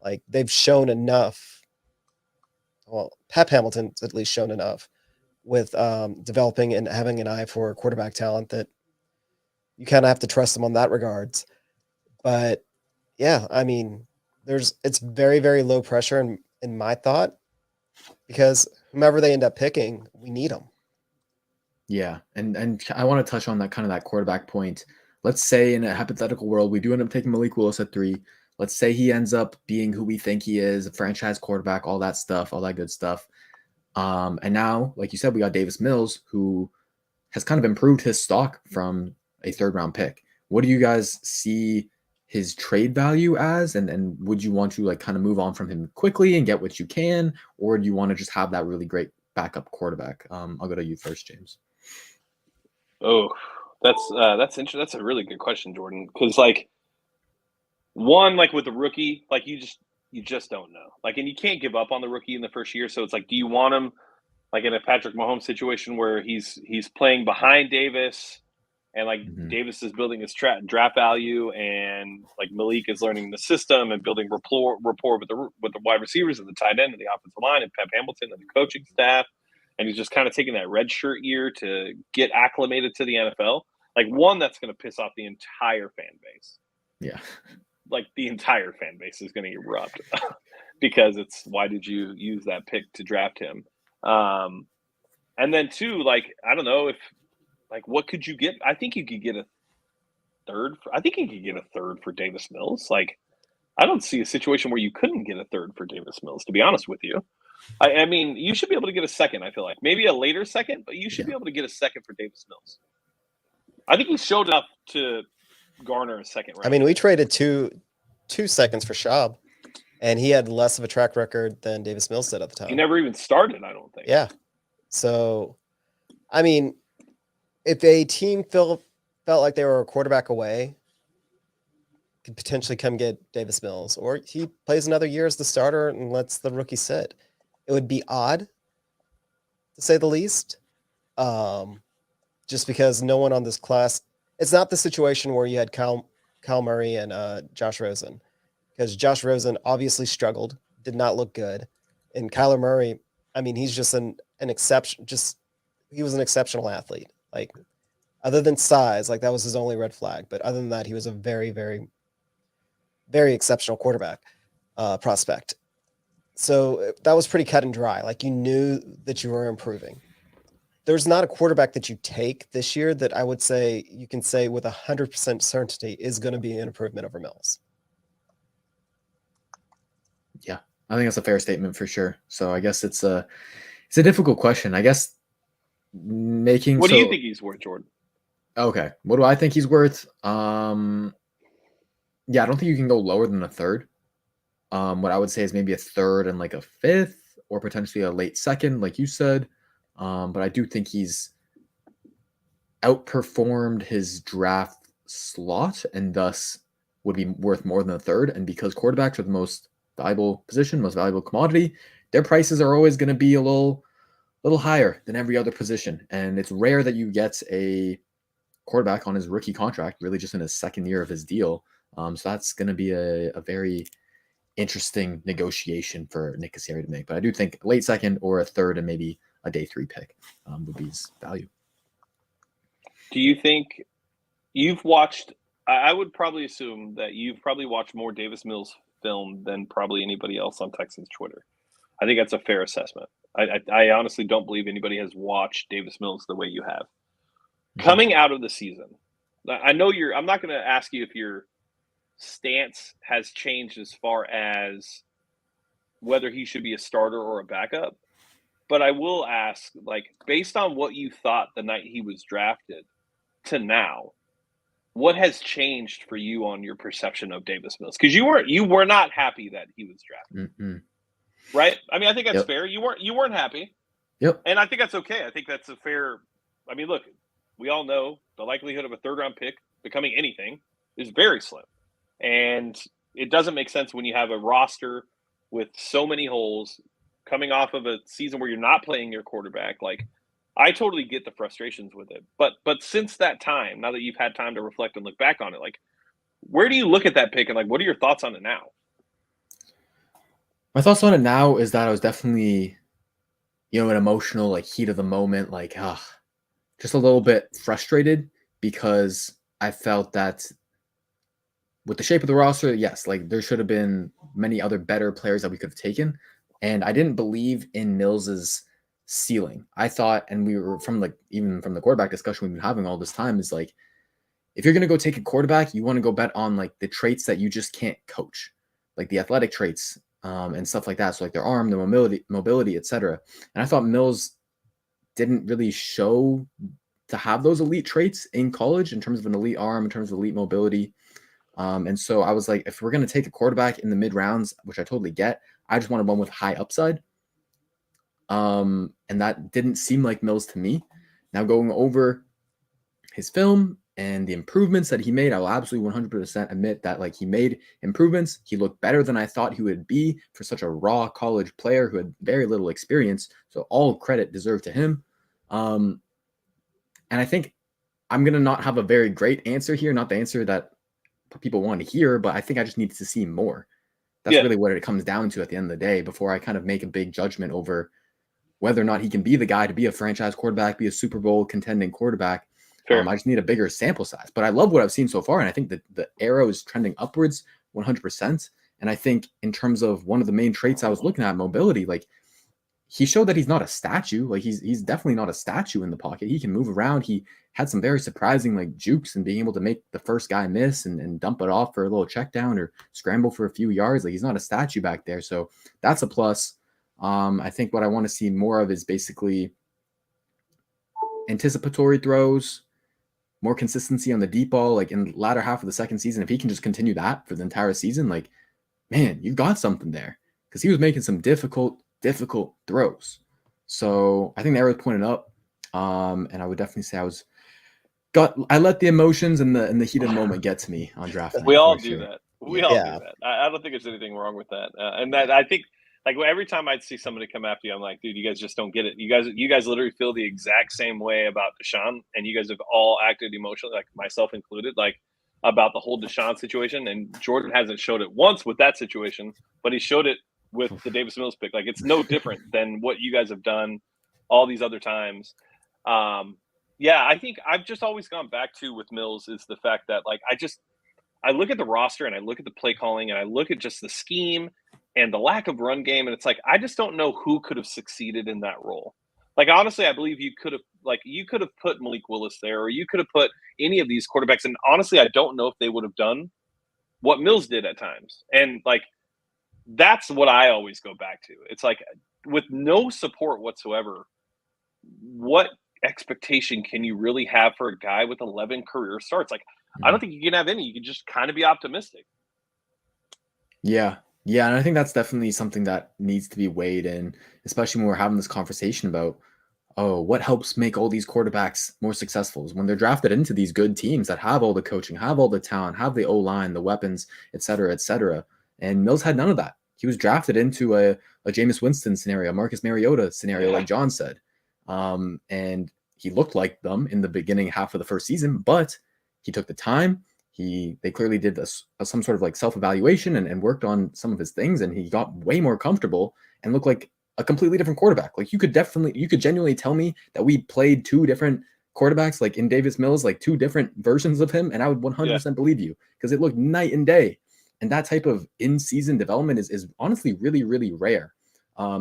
Like, they've shown enough. Well, Pep Hamilton's at least shown enough with developing and having an eye for quarterback talent that you kind of have to trust him on that regards. But yeah, I mean, it's very, very low pressure in my thought, because whomever they end up picking, we need them. Yeah, and I want to touch on that quarterback point. Let's say in a hypothetical world, we do end up taking Malik Willis at 3. Let's say he ends up being who we think he is, a franchise quarterback, all that stuff, all that good stuff. And now, like you said, we got Davis Mills, who has kind of improved his stock from a 3rd-round pick. What do you guys see his trade value as? And would you want to like kind of move on from him quickly and get what you can? Or do you want to just have that really great backup quarterback? I'll go to you first, James. Oh, that's interesting. That's a really good question, Jordan. Because like, one, like with the rookie, like you just don't know. Like, and you can't give up on the rookie in the first year. So it's like, do you want him like in a Patrick Mahomes situation where he's playing behind Davis, and like Davis is building his draft value, and like Malik is learning the system and building rapport with the wide receivers and the tight end and the offensive line and Pep Hamilton and the coaching staff, and he's just kind of taking that red shirt year to get acclimated to the NFL. Like, one, that's going to piss off the entire fan base. Yeah. Like, the entire fan base is going to erupt because it's, why did you use that pick to draft him? And then 2, like, I don't know if, like, what could you get? I think you could get a third. I think you could get a third for Davis Mills. Like, I don't see a situation where you couldn't get a third for Davis Mills, to be honest with you. I mean, you should be able to get a second, I feel like. Maybe a later second, but you should be able to get a second for Davis Mills. I think he showed enough to garner a second round. I mean, we traded two seconds for Schaub, and he had less of a track record than Davis Mills did at the time. He never even started, I don't think. Yeah. So, I mean, if a team felt like they were a quarterback away, could potentially come get Davis Mills, or he plays another year as the starter and lets the rookie sit. It would be odd, to say the least, just because no one on this class. It's not the situation where you had Kyle Murray and Josh Rosen, because Josh Rosen obviously struggled, did not look good, and Kyler Murray, I mean, he's just an exception. He was an exceptional athlete. Like, other than size, like that was his only red flag. But other than that, he was a very, very, very exceptional quarterback prospect. So that was pretty cut and dry. Like, you knew that you were improving. There's not a quarterback that you take this year that I would say you can say with 100% certainty is going to be an improvement over Mills. Yeah, I think that's a fair statement for sure. So I guess it's a difficult question. I guess What do you think he's worth, Jordan? Okay, what do I think he's worth? Yeah, I don't think you can go lower than a third. What I would say is maybe a third and like a fifth, or potentially a late second, like you said. But I do think he's outperformed his draft slot and thus would be worth more than a third. And because quarterbacks are the most valuable position, most valuable commodity, their prices are always going to be a little higher than every other position. And it's rare that you get a quarterback on his rookie contract, really just in his second year of his deal. So that's going to be a very interesting negotiation for Nick Caserio to make. But I do think late second or a third and maybe a day 3 pick would be his value. Do you think you've watched? I would probably assume that you've probably watched more Davis Mills film than probably anybody else on Texans Twitter. I think that's a fair assessment. I honestly don't believe anybody has watched Davis Mills the way you have. Coming out of the season, I know I'm not going to ask you if your stance has changed as far as whether he should be a starter or a backup. But I will ask, like, based on what you thought the night he was drafted to now, what has changed for you on your perception of Davis Mills? Because you were not happy that he was drafted, right? I mean, I think that's fair. You weren't happy, and I think that's okay. I think that's a fair. I mean, look, we all know the likelihood of a third-round pick becoming anything is very slim, and it doesn't make sense when you have a roster with so many holes, coming off of a season where you're not playing your quarterback. Like, I totally get the frustrations with it. But since that time, now that you've had time to reflect and look back on it, like, where do you look at that pick and, like, what are your thoughts on it now? My thoughts on it now is that I was definitely, an emotional, like, heat of the moment, like, just a little bit frustrated because I felt that with the shape of the roster, yes, like there should have been many other better players that we could have taken. And I didn't believe in Mills's ceiling. I thought, and we were even from the quarterback discussion we've been having all this time, is like, if you're going to go take a quarterback, you want to go bet on like the traits that you just can't coach, like the athletic traits and stuff like that. So like their arm, their mobility, etc. And I thought Mills didn't really show to have those elite traits in college in terms of an elite arm, in terms of elite mobility. And so I was like, if we're going to take a quarterback in the mid rounds, which I totally get, I just wanted one with high upside. And that didn't seem like Mills to me. Now going over his film and the improvements that he made, I will absolutely 100% admit that like he made improvements. He looked better than I thought he would be for such a raw college player who had very little experience. So all credit deserved to him. And I think I'm going to not have a very great answer here, not the answer that people want to hear, but I think I just need to see more. That's really what it comes down to at the end of the day before I kind of make a big judgment over whether or not he can be the guy to be a franchise quarterback, be a Super Bowl contending quarterback. I just need a bigger sample size. But I love what I've seen so far, and I think that the arrow is trending upwards 100%. And I think in terms of one of the main traits I was looking at, mobility, like he showed that he's not a statue. Like he's definitely not a statue in the pocket. He can move around. He had some very surprising like jukes and being able to make the first guy miss and dump it off for a little check down or scramble for a few yards. Like he's not a statue back there. So that's a plus. I think what I want to see more of is basically anticipatory throws, more consistency on the deep ball, like in the latter half of the second season. If he can just continue that for the entire season, like, man, you've got something there. Because he was making some difficult throws. So I think the arrow pointed up. And I would definitely say I let the emotions and the heat of the moment get to me on draft night. We all do that. We all do that. I don't think there's anything wrong with that. And that I think like every time I'd see somebody come after you, I'm like, dude, you guys just don't get it. You guys literally feel the exact same way about Deshaun, and you guys have all acted emotionally, like myself included, like about the whole Deshaun situation. And Jordan hasn't showed it once with that situation, but he showed it with the Davis Mills pick. Like it's no different than what you guys have done all these other times. I think I've just always gone back to with Mills is the fact that like I look at the roster and I look at the play calling and I look at just the scheme and the lack of run game. And it's like, I just don't know who could have succeeded in that role. Like, honestly, I believe you could have put Malik Willis there, or you could have put any of these quarterbacks. And honestly, I don't know if they would have done what Mills did at times. And like, that's what I always go back to. It's like with no support whatsoever, what expectation can you really have for a guy with 11 career starts? Like, I don't think you can have any. You can just kind of be optimistic. Yeah. And I think that's definitely something that needs to be weighed in, especially when we're having this conversation about, what helps make all these quarterbacks more successful is when they're drafted into these good teams that have all the coaching, have all the talent, have the O-line, the weapons, et cetera, et cetera. And Mills had none of that. He was drafted into a Jameis Winston scenario, a Marcus Mariota scenario, like John said. And he looked like them in the beginning half of the first season, but he took the time. They clearly did some sort of like self-evaluation and worked on some of his things, and he got way more comfortable and looked like a completely different quarterback. Like you could genuinely tell me that we played two different quarterbacks, like in Davis Mills, like two different versions of him, and I would 100% believe you because it looked night and day. And that type of in-season development is honestly really, really rare.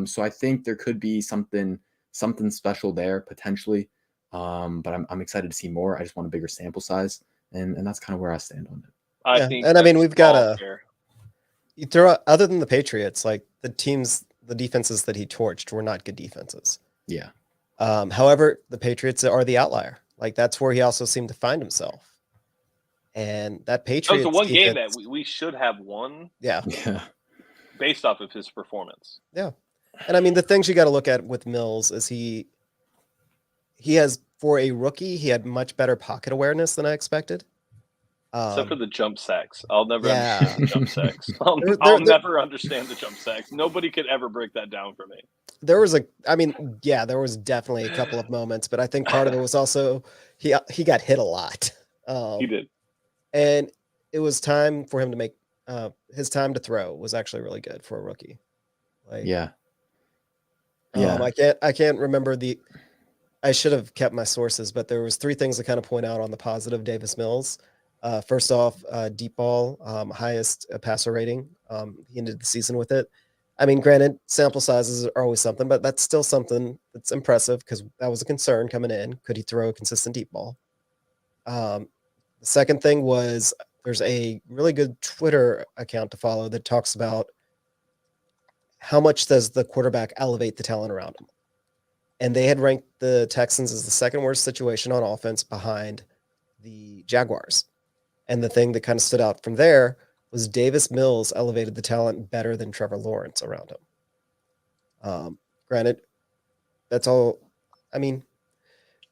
So I think there could be something special there potentially. But I'm excited to see more. I just want a bigger sample size. And that's kind of where I stand on it. I think, and I mean, we've got you throw out, other than the Patriots, like the defenses that he torched were not good defenses. Yeah. However, the Patriots are the outlier. Like that's where he also seemed to find himself. And that Patriots was the one game that we should have won. Yeah. Based off of his performance. Yeah. And I mean, the things you got to look at with Mills is he has, for a rookie, he had much better pocket awareness than I expected. Except for the jump sacks. I'll never understand the jump sacks. I'll never understand the jump sacks. Nobody could ever break that down for me. There was definitely a couple of moments, but I think part of it was also he got hit a lot. He did. And it was time for him to make his time to throw was actually really good for a rookie. Like, yeah. I can't remember I should have kept my sources, but there was 3 things to kind of point out on the positive Davis Mills. First off, deep ball, highest passer rating. He ended the season with it. I mean, granted, sample sizes are always something, but that's still something that's impressive because that was a concern coming in. Could he throw a consistent deep ball? The second thing was there's a really good Twitter account to follow that talks about how much does the quarterback elevate the talent around him. And they had ranked the Texans as the second worst situation on offense behind the Jaguars. And the thing that kind of stood out from there was Davis Mills elevated the talent better than Trevor Lawrence around him. Granted, that's all. I mean,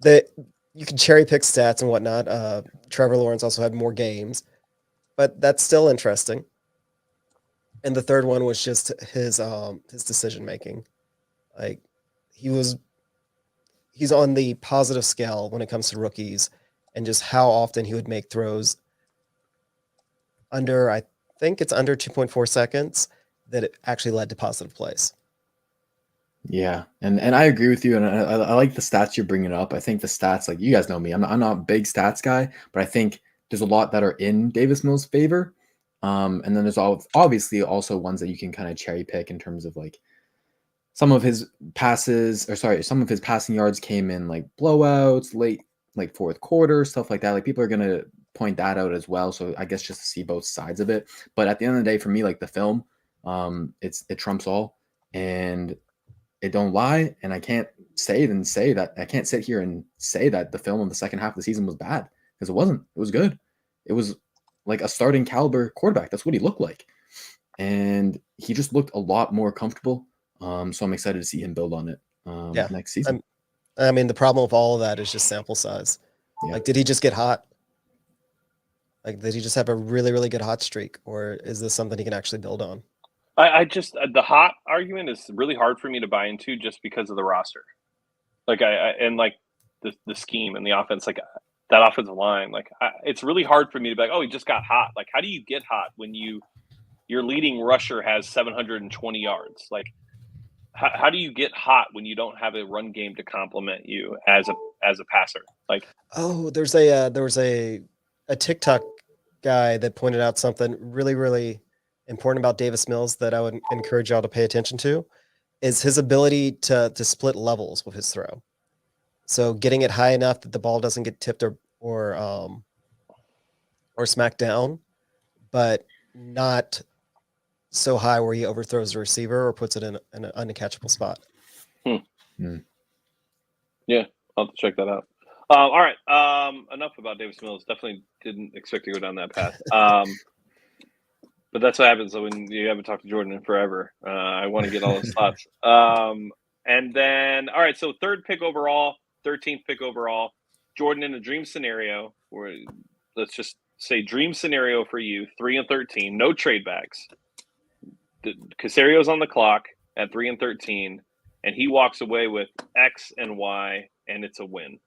you can cherry pick stats and whatnot. Trevor Lawrence also had more games, but that's still interesting. And the third one was just his decision making. Like he's on the positive scale when it comes to rookies, and just how often he would make throws under, I think it's under 2.4 seconds, that it actually led to positive plays. Yeah, and I agree with you, and I like the stats you're bringing up. I think the stats, like you guys know me, I'm not a big stats guy, but I think there's a lot that are in Davis Mills' favor. And then there's obviously also ones that you can kind of cherry pick in terms of like some of his passing yards came in like blowouts, late, like fourth quarter, stuff like that. Like people are going to point that out as well. So I guess just to see both sides of it. But at the end of the day, for me, like the film, it trumps all, and it don't lie. And I can't I can't sit here and say that the film of the second half of the season was bad, because it wasn't. It was good. It was like a starting caliber quarterback. That's what he looked like. And he just looked a lot more comfortable. So I'm excited to see him build on it next season. I mean, the problem with all of that is just sample size. Yeah. Like, did he just get hot? Like, did he just have a really, really good hot streak? Or is this something he can actually build on? I just, the hot argument is really hard for me to buy into just because of the roster. Like, and like the scheme and the offense, like that offensive line, like it's really hard for me to be like, oh, he just got hot. Like, how do you get hot when your leading rusher has 720 yards? Like, how do you get hot when you don't have a run game to complement you as a passer? Like, oh, there was a TikTok guy that pointed out something really, really important about Davis Mills that I would encourage y'all to pay attention to, is his ability to split levels with his throw. So getting it high enough that the ball doesn't get tipped or smacked down, but not so high where he overthrows the receiver or puts it in an uncatchable spot. Yeah, I'll have to check that out. All right. Enough about Davis Mills. Definitely didn't expect to go down that path. But that's what happens when you haven't talked to Jordan in forever. I want to get all his thoughts. And then, all right, so 13th pick overall, Jordan, in a dream scenario, where let's just say dream scenario for you, 3 and 13, no trade backs. Casario's on the clock at 3 and 13, and he walks away with X and Y, and it's a win.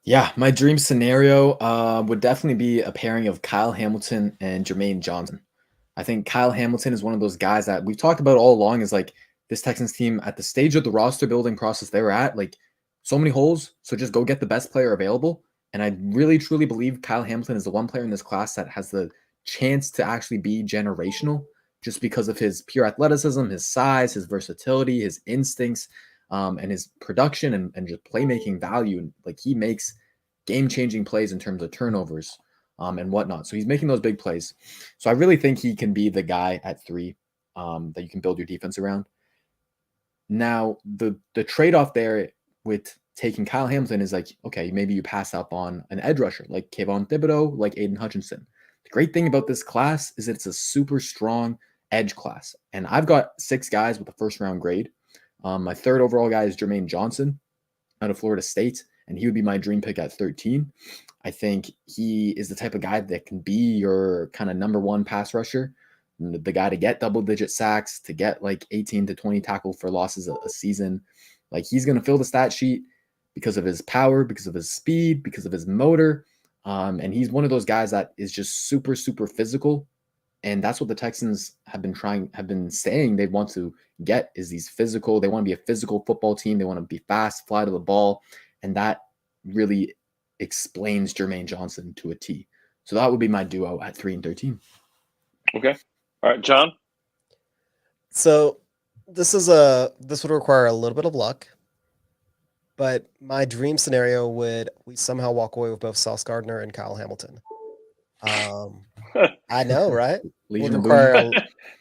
Yeah, my dream scenario would definitely be a pairing of Kyle Hamilton and Jermaine Johnson. I think Kyle Hamilton is one of those guys that we've talked about all along, is like this Texans team at the stage of the roster building process they were at, like so many holes, so just go get the best player available. And I really, truly believe Kyle Hamilton is the one player in this class that has the chance to actually be generational, just because of his pure athleticism, his size, his versatility, his instincts, and his production and just playmaking value. And like he makes game-changing plays in terms of turnovers and whatnot. So he's making those big plays. So I really think he can be the guy at 3 that you can build your defense around. Now, the trade-off there with taking Kyle Hamilton is like, okay, maybe you pass up on an edge rusher like Kayvon Thibodeau, like Aiden Hutchinson. The great thing about this class is that it's a super strong edge class. And I've got 6 guys with a first-round grade. My 3rd overall guy is Jermaine Johnson out of Florida State, and he would be my dream pick at 13. I think he is the type of guy that can be your kind of number 1 pass rusher, the guy to get double-digit sacks, to get like 18 to 20 tackle for losses a season. Like he's going to fill the stat sheet because of his power, because of his speed, because of his motor. And he's one of those guys that is just super, super physical. And that's what the Texans have been saying they want to get, is these physical. They want to be a physical football team. They want to be fast, fly to the ball. And that really explains Jermaine Johnson to a T. So that would be my duo at 3 and 13. Okay. All right, John. So this would require a little bit of luck, but my dream scenario would we somehow walk away with both Sauce Gardner and Kyle Hamilton. I know, right? Would require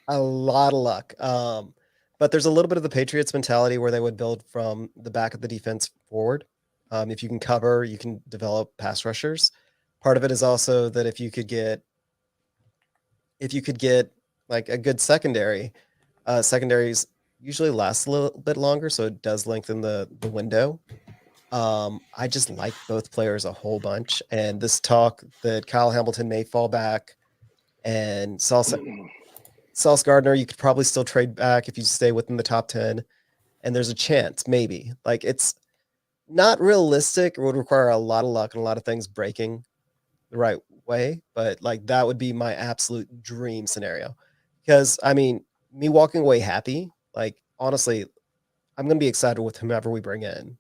a lot of luck. But there's a little bit of the Patriots mentality where they would build from the back of the defense forward. If you can cover, you can develop pass rushers. Part of it is also that if you could get like a good secondary, secondaries usually last a little bit longer, so it does lengthen the window. I just like both players a whole bunch, and this talk that Kyle Hamilton may fall back and Sauce Gardner, you could probably still trade back if you stay within the top 10, and there's a chance, maybe. Like, it's not realistic. It would require a lot of luck and a lot of things breaking the right way, but like that would be my absolute dream scenario. Because I mean, me walking away happy, like honestly, I'm gonna be excited with whomever we bring in.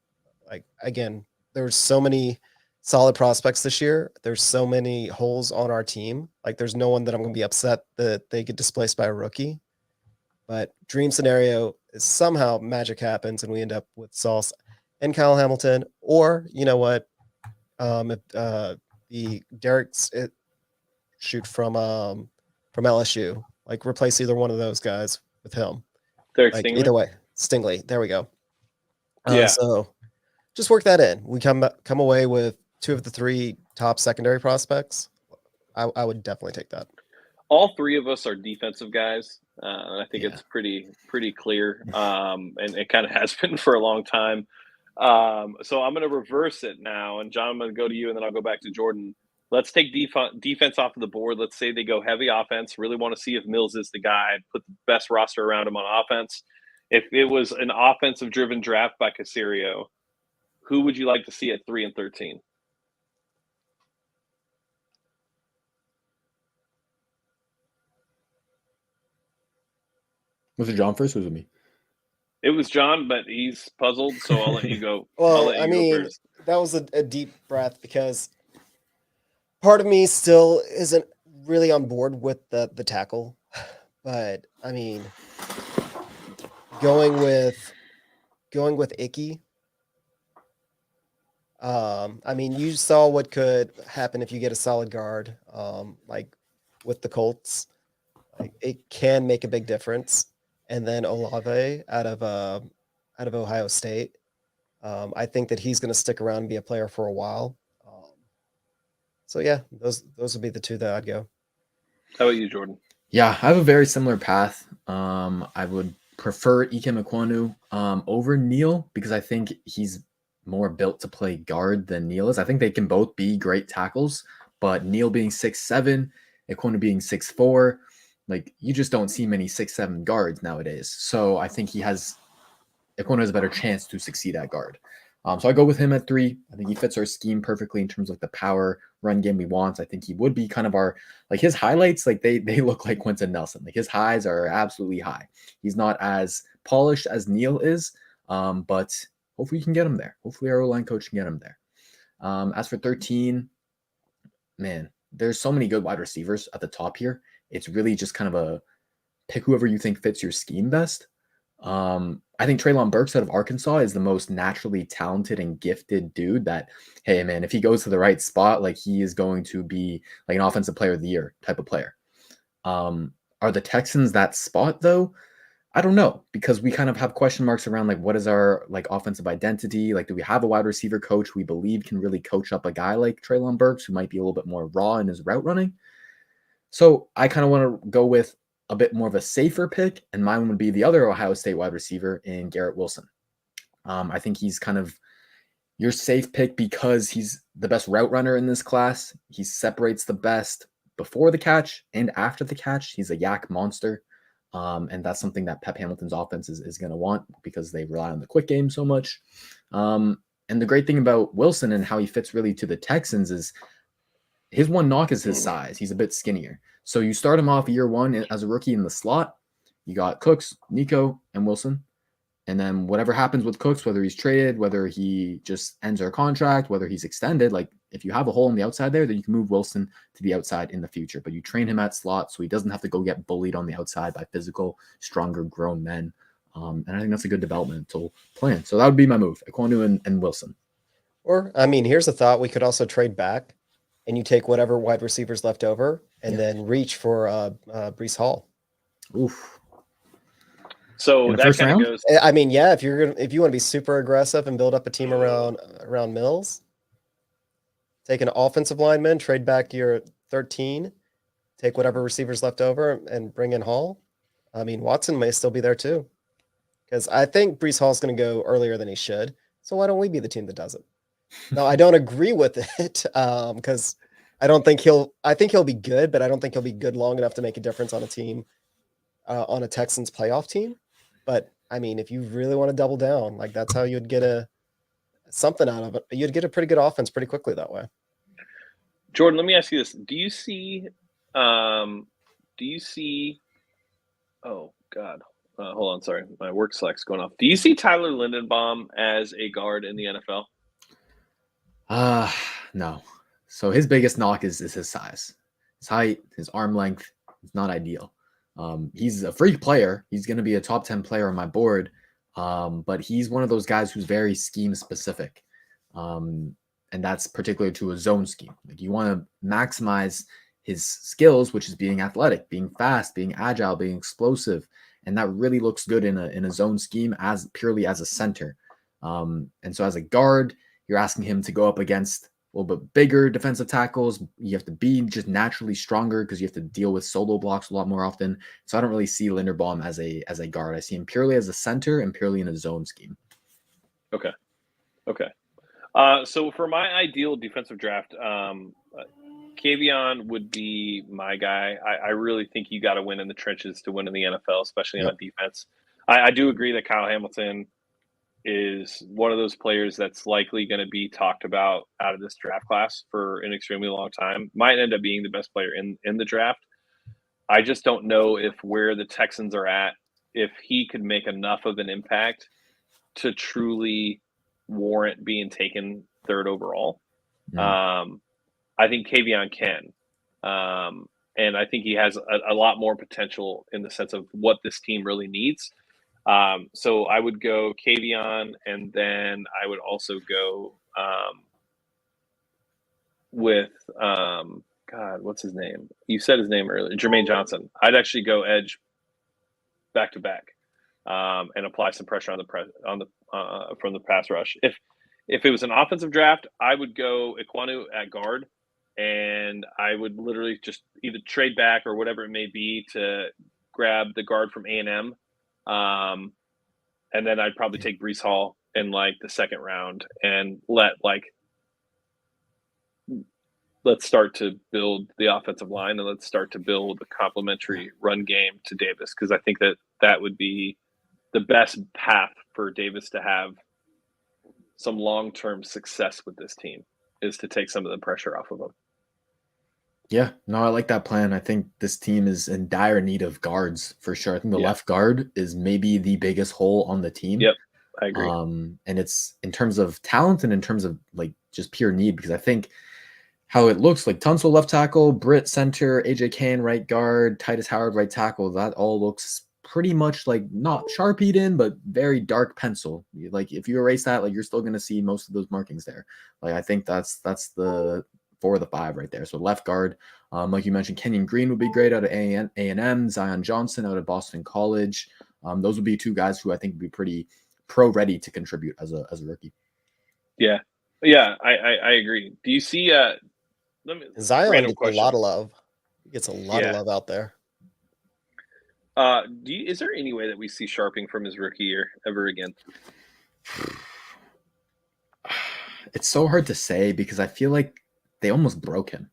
Like again, there's so many solid prospects this year. There's so many holes on our team. Like there's no one that I'm gonna be upset that they get displaced by a rookie. But dream scenario is somehow magic happens and we end up with Sauce and Kyle Hamilton, or you know what, if the Derek's shoot from LSU, like replace either one of those guys with him. Derek like, Stingley? Either way, Stingley. There we go. Yeah. So just work that in. We come away with 2 of the 3 top secondary prospects. I would definitely take that. All 3 of us are defensive guys. I think it's pretty clear, and it kind of has been for a long time. So I'm going to reverse it now, and John, I'm going to go to you, and then I'll go back to Jordan. Let's take defense off of the board. Let's say they go heavy offense. Really want to see if Mills is the guy. Put the best roster around him on offense. If it was an offensive-driven draft by Caserio, who would you like to see at 3 and 13? Was it John first or was it me? It was John, but he's puzzled, so I'll let you go. Well, I mean, that was a deep breath because part of me still isn't really on board with the tackle. But I mean, going with Icky. I mean, you saw what could happen if you get a solid guard, like with the Colts. Like it can make a big difference. And then Olave out of Ohio State. I think that he's going to stick around and be a player for a while. So yeah, those would be the 2 that I'd go. How about you, Jordan? Yeah, I have a very similar path. I would prefer Ike Ekwonu over Neal because I think he's more built to play guard than Neal is. I think they can both be great tackles, but Neal being 6'7", Ekwonu being 6'4", like you just don't see many 6'7" guards nowadays. So I think Ekwonu has a better chance to succeed at guard. So I go with him at 3. I think he fits our scheme perfectly in terms of like the power run game we want. I think he would be kind of our, like his highlights, like they look like Quentin Nelson. Like his highs are absolutely high. He's not as polished as Neal is, but hopefully you can get him there. Hopefully our O-line coach can get him there. As for 13, man, there's so many good wide receivers at the top here. It's really just kind of a pick whoever you think fits your scheme best. I think Treylon Burks out of Arkansas is the most naturally talented and gifted dude that, hey, man, if he goes to the right spot, like he is going to be like an offensive player of the year type of player. Are the Texans that spot though? I don't know, because we kind of have question marks around like what is our like offensive identity? Like, do we have a wide receiver coach we believe can really coach up a guy like Treylon Burks who might be a little bit more raw in his route running? So I kind of want to go with a bit more of a safer pick, and mine would be the other Ohio State wide receiver in Garrett Wilson. I think he's kind of your safe pick because he's the best route runner in this class. He separates the best before the catch and after the catch. He's a yak monster. And that's something that Pep Hamilton's offense is going to want because they rely on the quick game so much. And the great thing about Wilson and how he fits really to the Texans is his one knock is his size. He's a bit skinnier. So you start him off year one as a rookie in the slot. You got Cooks, Nico, and Wilson. And then whatever happens with Cooks, whether he's traded, whether he just ends our contract, whether he's extended, like if you have a hole on the outside there, then you can move Wilson to the outside in the future. But you train him at slot so he doesn't have to go get bullied on the outside by physical, stronger, grown men. And I think that's a good developmental plan. So that would be my move, Ekwonu and Wilson. Or, I mean, here's a thought. We could also trade back and you take whatever wide receivers left over and then reach for Breece Hall. Oof. So that kind of goes. I mean, yeah, if you want to be super aggressive and build up a team around Mills, take an offensive lineman, trade back your 13, take whatever receivers left over and bring in Hall. I mean, Watson may still be there too. Because I think Breece Hall's going to go earlier than he should. So why don't we be the team that does it? No, I don't agree with it because I think he'll be good, but I don't think he'll be good long enough to make a difference on a team, on a Texans playoff team. But I mean, if you really want to double down, like that's how you'd get something out of it. You'd get a pretty good offense pretty quickly that way. Jordan, let me ask you this. Do you see, oh God, hold on. Sorry. My work Slack's going off. Do you see Tyler Lindenbaum as a guard in the NFL? No. So his biggest knock is his size, his height, his arm length. It's not ideal. He's a freak player. He's going to be a top 10 player on my board. But he's one of those guys who's very scheme specific. And that's particular to a zone scheme. Like you want to maximize his skills, which is being athletic, being fast, being agile, being explosive. And that really looks good in a zone scheme as purely as a center. And so as a guard, you're asking him to go up against a little bit bigger defensive tackles. You have to be just naturally stronger because you have to deal with solo blocks a lot more often. So I don't really see Lindenbaum as a guard. I see him purely as a center and purely in a zone scheme. Okay. So for my ideal defensive draft, Kavion would be my guy. I really think you got to win in the trenches to win in the NFL, especially on defense. I do agree that Kyle Hamilton is one of those players that's likely going to be talked about out of this draft class for an extremely long time. Might end up being the best player in the draft. I just don't know if where the Texans are at, if he could make enough of an impact to truly warrant being taken third overall. I think Kavion can. And I think he has a lot more potential in the sense of what this team really needs. So I would go Kavion, and then I would also go with God, what's his name? You said his name earlier, Jermaine Johnson. I'd actually go edge back to back and apply some pressure from the pass rush. If it was an offensive draft, I would go Ekwonu at guard, and I would literally just either trade back or whatever it may be to grab the guard from A&M. And then I'd probably take Breece Hall in like the second round and let's start to build the offensive line, and let's start to build a complementary run game to Davis. Cause I think that would be the best path for Davis to have some long-term success with this team, is to take some of the pressure off of him. Yeah, no, I like that plan. I think this team is in dire need of guards for sure. I think the left guard is maybe the biggest hole on the team. Yep, I agree. And it's in terms of talent and in terms of like just pure need, because I think how it looks like Tunsil left tackle, Britt center, AJ Kane right guard, Titus Howard right tackle, that all looks pretty much like not Sharpied in, but very dark pencil. Like if you erase that, like you're still going to see most of those markings there. Like I think that's the 4 of the 5 right there. So left guard, like you mentioned, Kenyon Green would be great out of A&M, Zion Johnson out of Boston College. Those would be 2 guys who I think would be pretty pro ready to contribute as a rookie. Yeah, I agree. Do you see Zion gets a lot of love. He gets a lot of love out there. Is there any way that we see Sharping from his rookie year ever again? It's so hard to say because I feel like they almost broke him.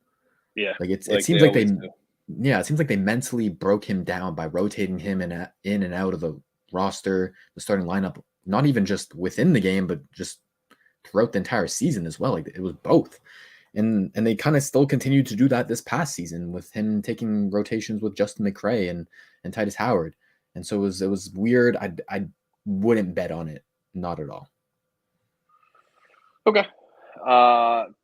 Yeah. Like it seems like it seems like they mentally broke him down by rotating him in and out of the roster, the starting lineup, not even just within the game, but just throughout the entire season as well. Like it was both. And they kind of still continued to do that this past season with him taking rotations with Justin McCray and Titus Howard. And so it was weird. I wouldn't bet on it. Not at all. Okay. Carl,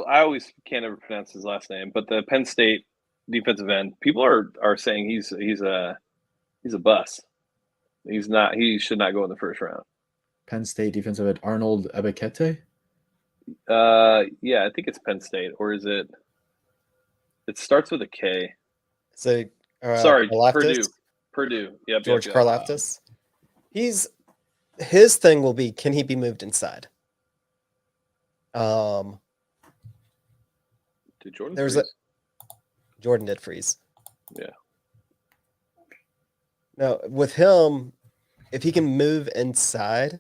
I always can't ever pronounce his last name, but the Penn State defensive end, people are saying he's a bust. He should not go in the first round. Penn State defensive end Arnold Ebiketie? Yeah, I think it's Penn State, or is it? It starts with a K. So, sorry, Karlaftis? Purdue. Yeah, George Karlaftis. His thing will be, can he be moved inside? Did Jordan freeze? Jordan did freeze. Yeah. No, with him, if he can move inside,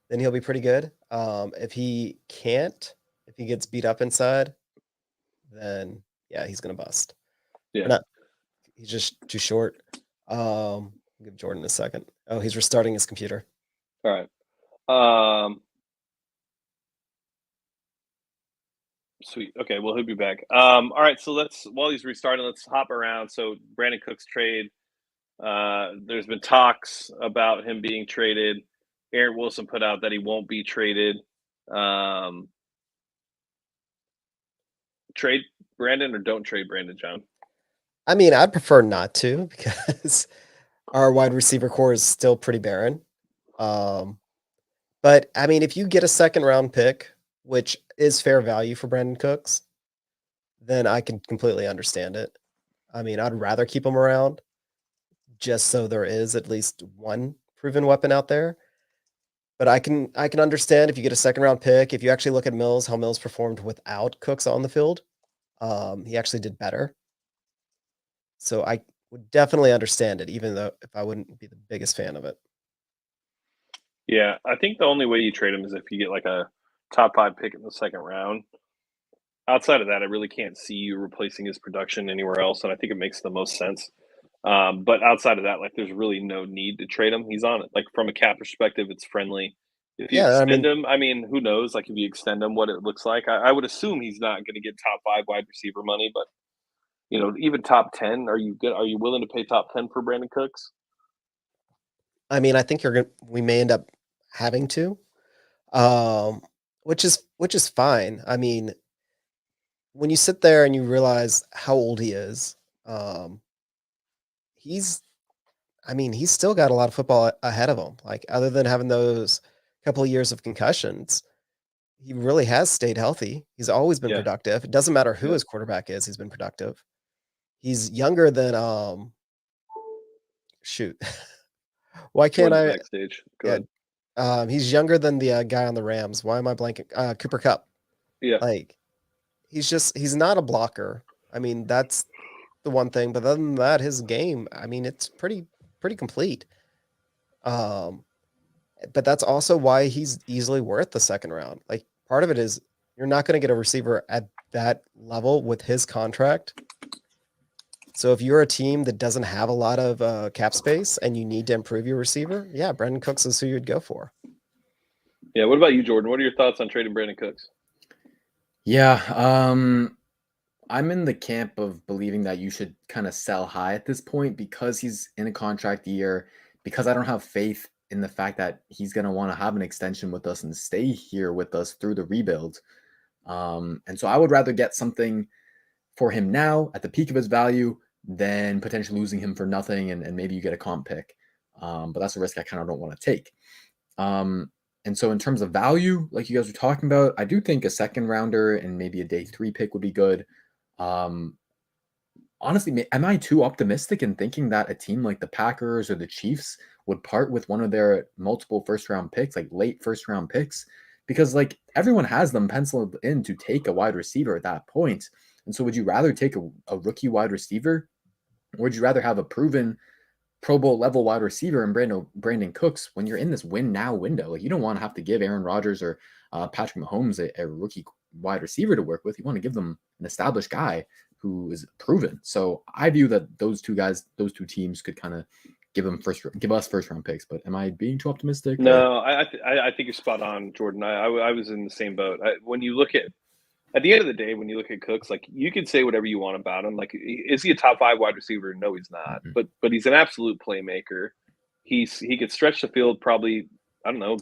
then he'll be pretty good. If he can't, if he gets beat up inside, then yeah, he's gonna bust. Yeah. He's just too short. Give Jordan a second. Oh, he's restarting his computer. All right. Sweet. Okay, well, he'll be back. All right, so while he's restarting, let's hop around. So Brandon Cooks trade. There's been talks about him being traded. Garrett Wilson put out that he won't be traded. Trade Brandon or don't trade Brandon, John? I mean, I'd prefer not to because our wide receiver core is still pretty barren. But I mean, if you get a second round pick, which is fair value for Brandon Cooks, then I can completely understand it. I mean, I'd rather keep him around just so there is at least one proven weapon out there. But I can understand if you get a second round pick. If you actually look at Mills, how Mills performed without Cooks on the field, he actually did better. So I would definitely understand it, even though if I wouldn't be the biggest fan of it. Yeah, I think the only way you trade him is if you get like a top 5 pick in the second round. Outside of that, I really can't see you replacing his production anywhere else, and I think it makes the most sense. But outside of that, like, there's really no need to trade him. He's on it. Like, from a cap perspective, it's friendly. If you extend him, I mean, who knows? Like, if you extend him, what it looks like. I would assume he's not going to get top 5 wide receiver money, but even top 10. Are you good? Are you willing to pay top 10 for Brandon Cooks? I mean, I think we may end up having to, which is fine. I mean, when you sit there and you realize how old he is, he's still got a lot of football ahead of him. Like, other than having those couple of years of concussions, he really has stayed healthy. He's always been productive. It doesn't matter who his quarterback is. He's been productive. He's younger than shoot. Why can't I backstage? Go ahead. He's younger than the guy on the Rams. Why am I blanking? Cooper Kupp. Yeah. Like, he's not a blocker. I mean, that's the one thing, but other than that, his game, I mean, it's pretty complete. But that's also why he's easily worth the second round. Like, part of it is you're not going to get a receiver at that level with his contract. So if you're a team that doesn't have a lot of cap space and you need to improve your receiver, yeah, Brandon Cooks is who you'd go for. Yeah. What about you, Jordan? What are your thoughts on trading Brandon Cooks? Yeah. I'm in the camp of believing that you should kind of sell high at this point because he's in a contract year, because I don't have faith in the fact that he's going to want to have an extension with us and stay here with us through the rebuild. And so I would rather get something for him now at the peak of his value than potentially losing him for nothing and maybe you get a comp pick. But that's a risk I kind of don't want to take. And so in terms of value, like you guys were talking about, I do think a second rounder and maybe a day 3 pick would be good. Honestly, am I too optimistic in thinking that a team like the Packers or the Chiefs would part with one of their multiple first-round picks, like late first-round picks? Because, like, everyone has them penciled in to take a wide receiver at that point. And so would you rather take a rookie wide receiver, or would you rather have a proven Pro Bowl level wide receiver in Brandon Cooks when you're in this win now window? Like, you don't want to have to give Aaron Rodgers or Patrick Mahomes a rookie wide receiver to work with. You want to give them an established guy who is proven. So I view that those two teams could kind of give us first round picks. But am I being too optimistic? No, I think you're spot on, Jordan. I was in the same boat. When you look at the end of the day, when you look at Cooks, like you can say whatever you want about him. Like, is he a top 5 wide receiver? No, he's not. Mm-hmm. But he's an absolute playmaker. He could stretch the field probably. I don't know.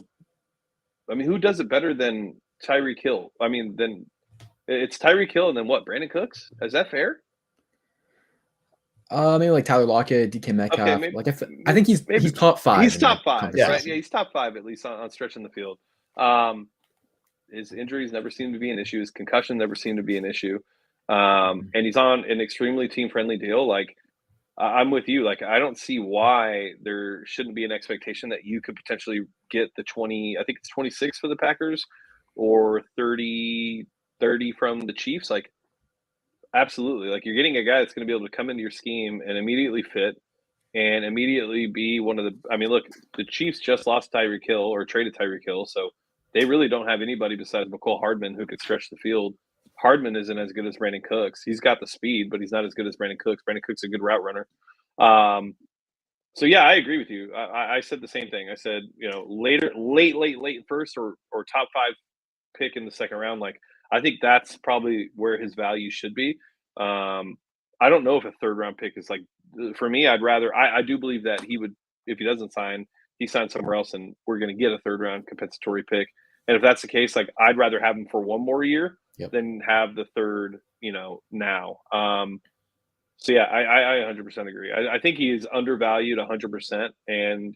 I mean, who does it better than Tyreek Hill? I mean, then it's Tyreek Hill and then what? Brandon Cooks? Is that fair? Maybe like Tyler Lockett, DK Metcalf. Okay, maybe, I think he's top 5. He's top 5, yeah. right? Yeah, he's top 5 at least on stretching the field. His injuries never seem to be an issue. His concussion never seemed to be an issue. And he's on an extremely team-friendly deal. Like, I'm with you. Like, I don't see why there shouldn't be an expectation that you could potentially get the 20, I think it's 26 for the Packers or 30 from the Chiefs. Like, absolutely. Like, you're getting a guy that's going to be able to come into your scheme and immediately fit and immediately be one of the – I mean, look, the Chiefs just lost Tyreek Hill or traded Tyreek Hill, so they really don't have anybody besides McCole Hardman who could stretch the field. Hardman isn't as good as Brandon Cooks. He's got the speed, but he's not as good as Brandon Cooks. Brandon Cooks is a good route runner. So, yeah, I agree with you. I said the same thing. I said, late first or top 5 pick in the second round. Like, I think that's probably where his value should be. I don't know if a third round pick is like, for me, I'd rather, I do believe that he would, if he doesn't sign, he signs somewhere else and we're going to get a third round compensatory pick. And if that's the case, like, I'd rather have him for one more year than have the third, now. So yeah, I 100% agree. I think he is undervalued 100%. And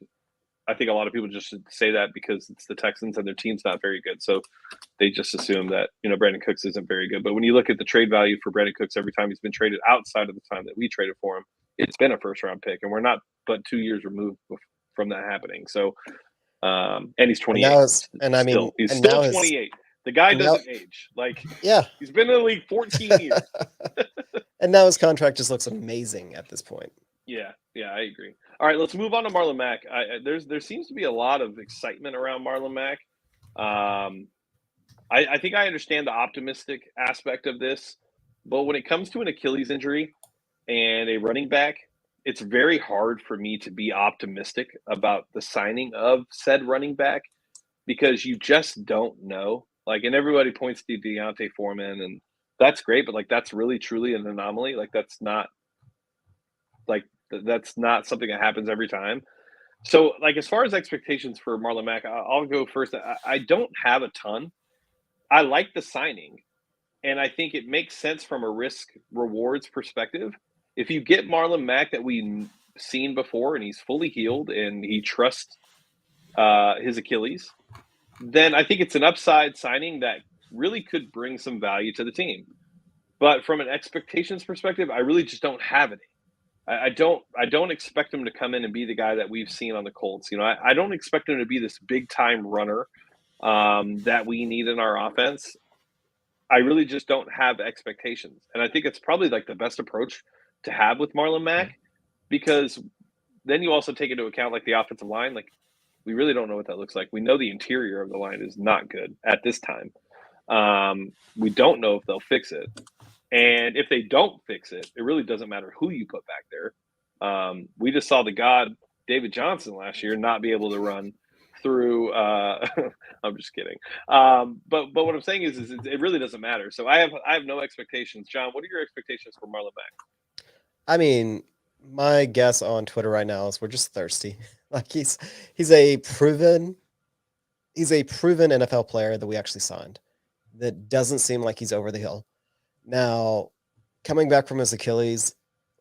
I think a lot of people just say that because it's the Texans and their team's not very good. So they just assume that, Brandon Cooks isn't very good. But when you look at the trade value for Brandon Cooks, every time he's been traded outside of the time that we traded for him, it's been a first round pick. And we're not but 2 years removed from that happening. So, and he's 28. He's still 28. The guy doesn't age. Like, yeah, he's been in the league 14 years. And now his contract just looks amazing at this point. Yeah, I agree. All right, let's move on to Marlon Mack. There seems to be a lot of excitement around Marlon Mack. I think I understand the optimistic aspect of this, but when it comes to an Achilles injury and a running back, it's very hard for me to be optimistic about the signing of said running back because you just don't know. Like, and everybody points to Deontay Foreman, and that's great, but like, that's really truly an anomaly. Like, that's not something that happens every time. So, like, as far as expectations for Marlon Mack, I'll go first. I don't have a ton. I like the signing, and I think it makes sense from a risk rewards perspective. If you get Marlon Mack that we've seen before and he's fully healed and he trusts his Achilles, then I think it's an upside signing that really could bring some value to the team. But from an expectations perspective, I really just don't have any. I don't expect him to come in and be the guy that we've seen on the Colts. I don't expect him to be this big time runner that we need in our offense. I really just don't have expectations. And I think it's probably like the best approach to have with Marlon Mack, because then you also take into account like the offensive line. Like, we really don't know what that looks like. We know the interior of the line is not good at this time. We don't know if they'll fix it. And if they don't fix it, it really doesn't matter who you put back there. We just saw the god David Johnson last year not be able to run through. I'm just kidding. But what I'm saying is it really doesn't matter. So I have no expectations. John, what are your expectations for Marlon Mack? I mean, my guess on Twitter right now is we're just thirsty. Like, he's a proven NFL player that we actually signed. That doesn't seem like he's over the hill. Now, coming back from his Achilles,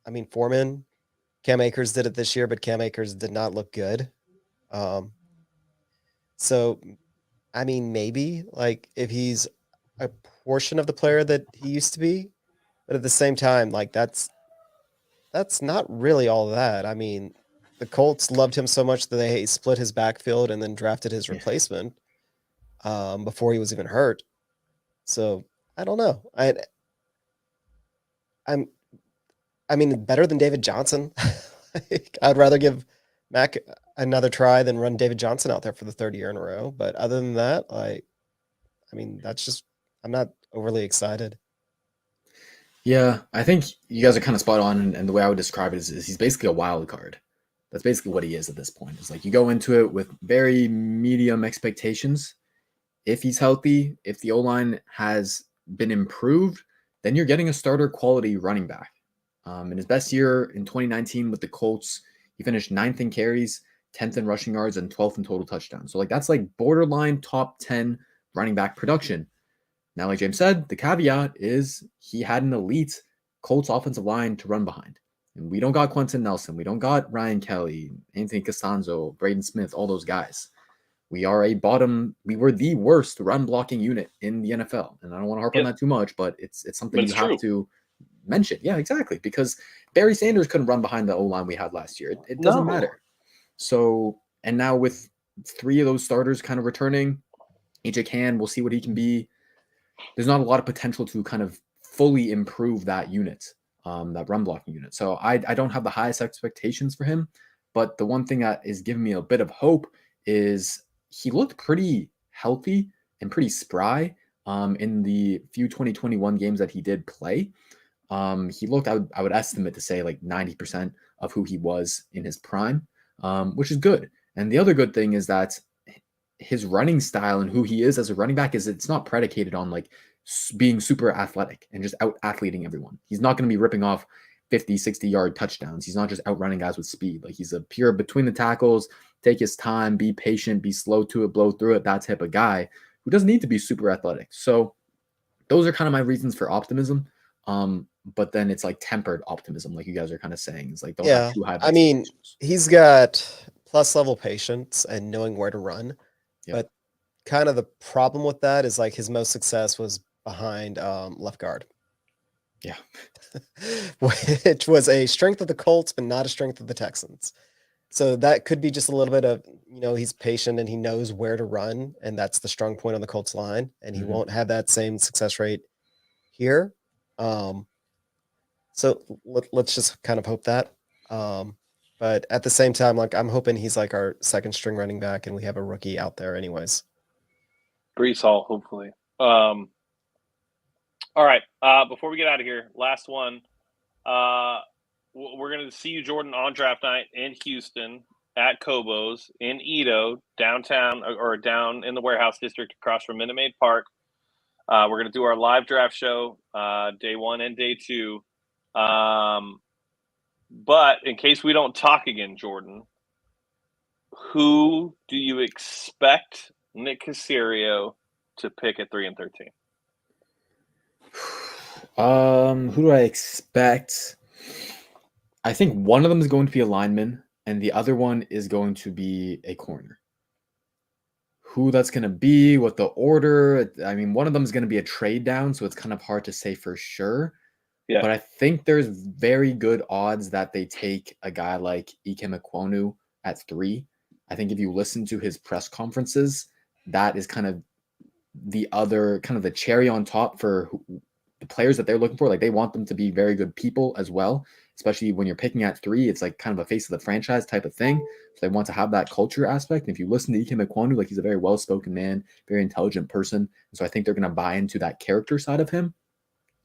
I mean, Foreman, Cam Akers did it this year, but Cam Akers did not look good. So, I mean, maybe like if he's a portion of the player that he used to be, but at the same time, like that's not really all that. I mean, the Colts loved him so much that they split his backfield and then drafted his replacement before he was even hurt. So I don't know. I mean, better than David Johnson. I'd rather give Mac another try than run David Johnson out there for the third year in a row. But other than that, I'm not overly excited. Yeah, I think you guys are kind of spot on, and the way I would describe it is he's basically a wild card. That's basically what he is at this point. It's like you go into it with very medium expectations. If he's healthy, if the O-line has been improved, then you're getting a starter quality running back. In his best year in 2019 with the Colts, he finished 9th in carries, 10th in rushing yards, and 12th in total touchdowns. So like that's like borderline top 10 running back production. Now, like James said, the caveat is he had an elite Colts offensive line to run behind. And we don't got Quentin Nelson. We don't got Ryan Kelly, Anthony Costanzo, Braden Smith, all those guys. We were the worst run blocking unit in the NFL. And I don't want to harp on that too much, but it's something you have to mention. Yeah, exactly. Because Barry Sanders couldn't run behind the O-line we had last year. It doesn't matter. So, and now with 3 of those starters kind of returning, AJ Cann, we'll see what he can be. There's not a lot of potential to kind of fully improve that unit, that run blocking unit. So I don't have the highest expectations for him. But the one thing that is giving me a bit of hope is he looked pretty healthy and pretty spry in the few 2021 games that he did play. He looked, I would estimate to say like 90% of who he was in his prime, which is good. And the other good thing is that his running style and who he is as a running back is it's not predicated on like being super athletic and just out athleting everyone. He's not going to be ripping off 50, 60-yard touchdowns. He's not just outrunning guys with speed. Like he's a pure between the tackles, take his time, be patient, be slow to it, blow through it, that type of guy who doesn't need to be super athletic. So those are kind of my reasons for optimism. But then it's like tempered optimism, like you guys are kind of saying. It's like don't have too high. I mean, he's got plus level patience and knowing where to run. Yep. But kind of the problem with that is like his most success was behind left guard. Yeah. Which was a strength of the Colts, but not a strength of the Texans. So that could be just a little bit of, he's patient and he knows where to run. And that's the strong point on the Colts line. And he won't have that same success rate here. So let's just kind of hope that. But at the same time, like I'm hoping he's like our second string running back and we have a rookie out there anyways. Breece Hall, hopefully. All right. Before we get out of here, last one. We're going to see you, Jordan, on draft night in Houston at Kobo's in Edo, downtown or down in the warehouse district across from Minute Maid Park. We're going to do our live draft show day 1 and day 2. But in case we don't talk again, Jordan, who do you expect Nick Caserio to pick at 3 and 13? Who do I expect? I think one of them is going to be a lineman, and the other one is going to be a corner. Who that's going to be, what the order, I mean, one of them is going to be a trade down, so it's kind of hard to say for sure. Yeah. But I think there's very good odds that they take a guy like Ike Ekwonu at 3. I think if you listen to his press conferences, that is kind of the other, kind of the cherry on top for the players that they're looking for. Like they want them to be very good people as well, especially when you're picking at 3. It's like kind of a face of the franchise type of thing. So they want to have that culture aspect. And if you listen to Ike Ekwonu, like he's a very well-spoken man, very intelligent person. And so I think they're going to buy into that character side of him.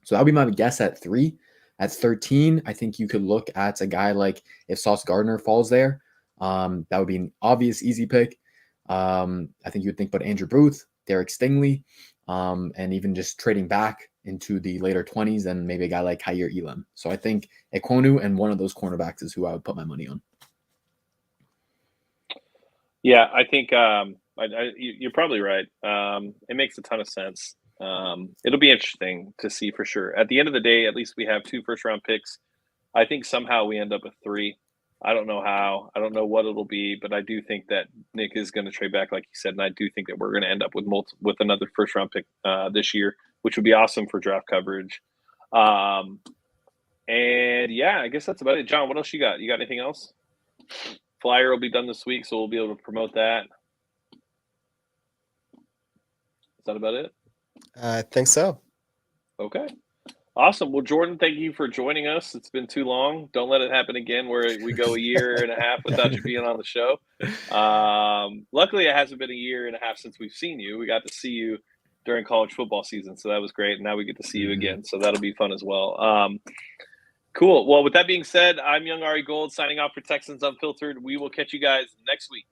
So that would be my guess at 3. At 13, I think you could look at a guy like if Sauce Gardner falls there, that would be an obvious easy pick. I think you would think about Andrew Booth, Derek Stingley, and even just trading back into the later 20s and maybe a guy like Kaiir Elam. So I think Ekwonu and one of those cornerbacks is who I would put my money on. Yeah, I think you're probably right. It makes a ton of sense. It'll be interesting to see for sure. At the end of the day, at least we have 2 first-round picks. I think somehow we end up with 3. I don't know how. I don't know what it'll be, but I do think that Nick is going to trade back, like you said, and I do think that we're going to end up with another first-round pick this year, which would be awesome for draft coverage. And yeah, I guess that's about it. John, what else you got? You got anything else? Flyer will be done this week, so we'll be able to promote that. Is that about it? I think so. Okay. Awesome. Well, Jordan, thank you for joining us. It's been too long. Don't let it happen again where we go a year and a half without you being on the show. Luckily, it hasn't been a year and a half since we've seen you. We got to see you during college football season, so that was great. And now we get to see you again, so that'll be fun as well. Cool. Well, with that being said, I'm Young Ari Gold signing off for Texans Unfiltered. We will catch you guys next week.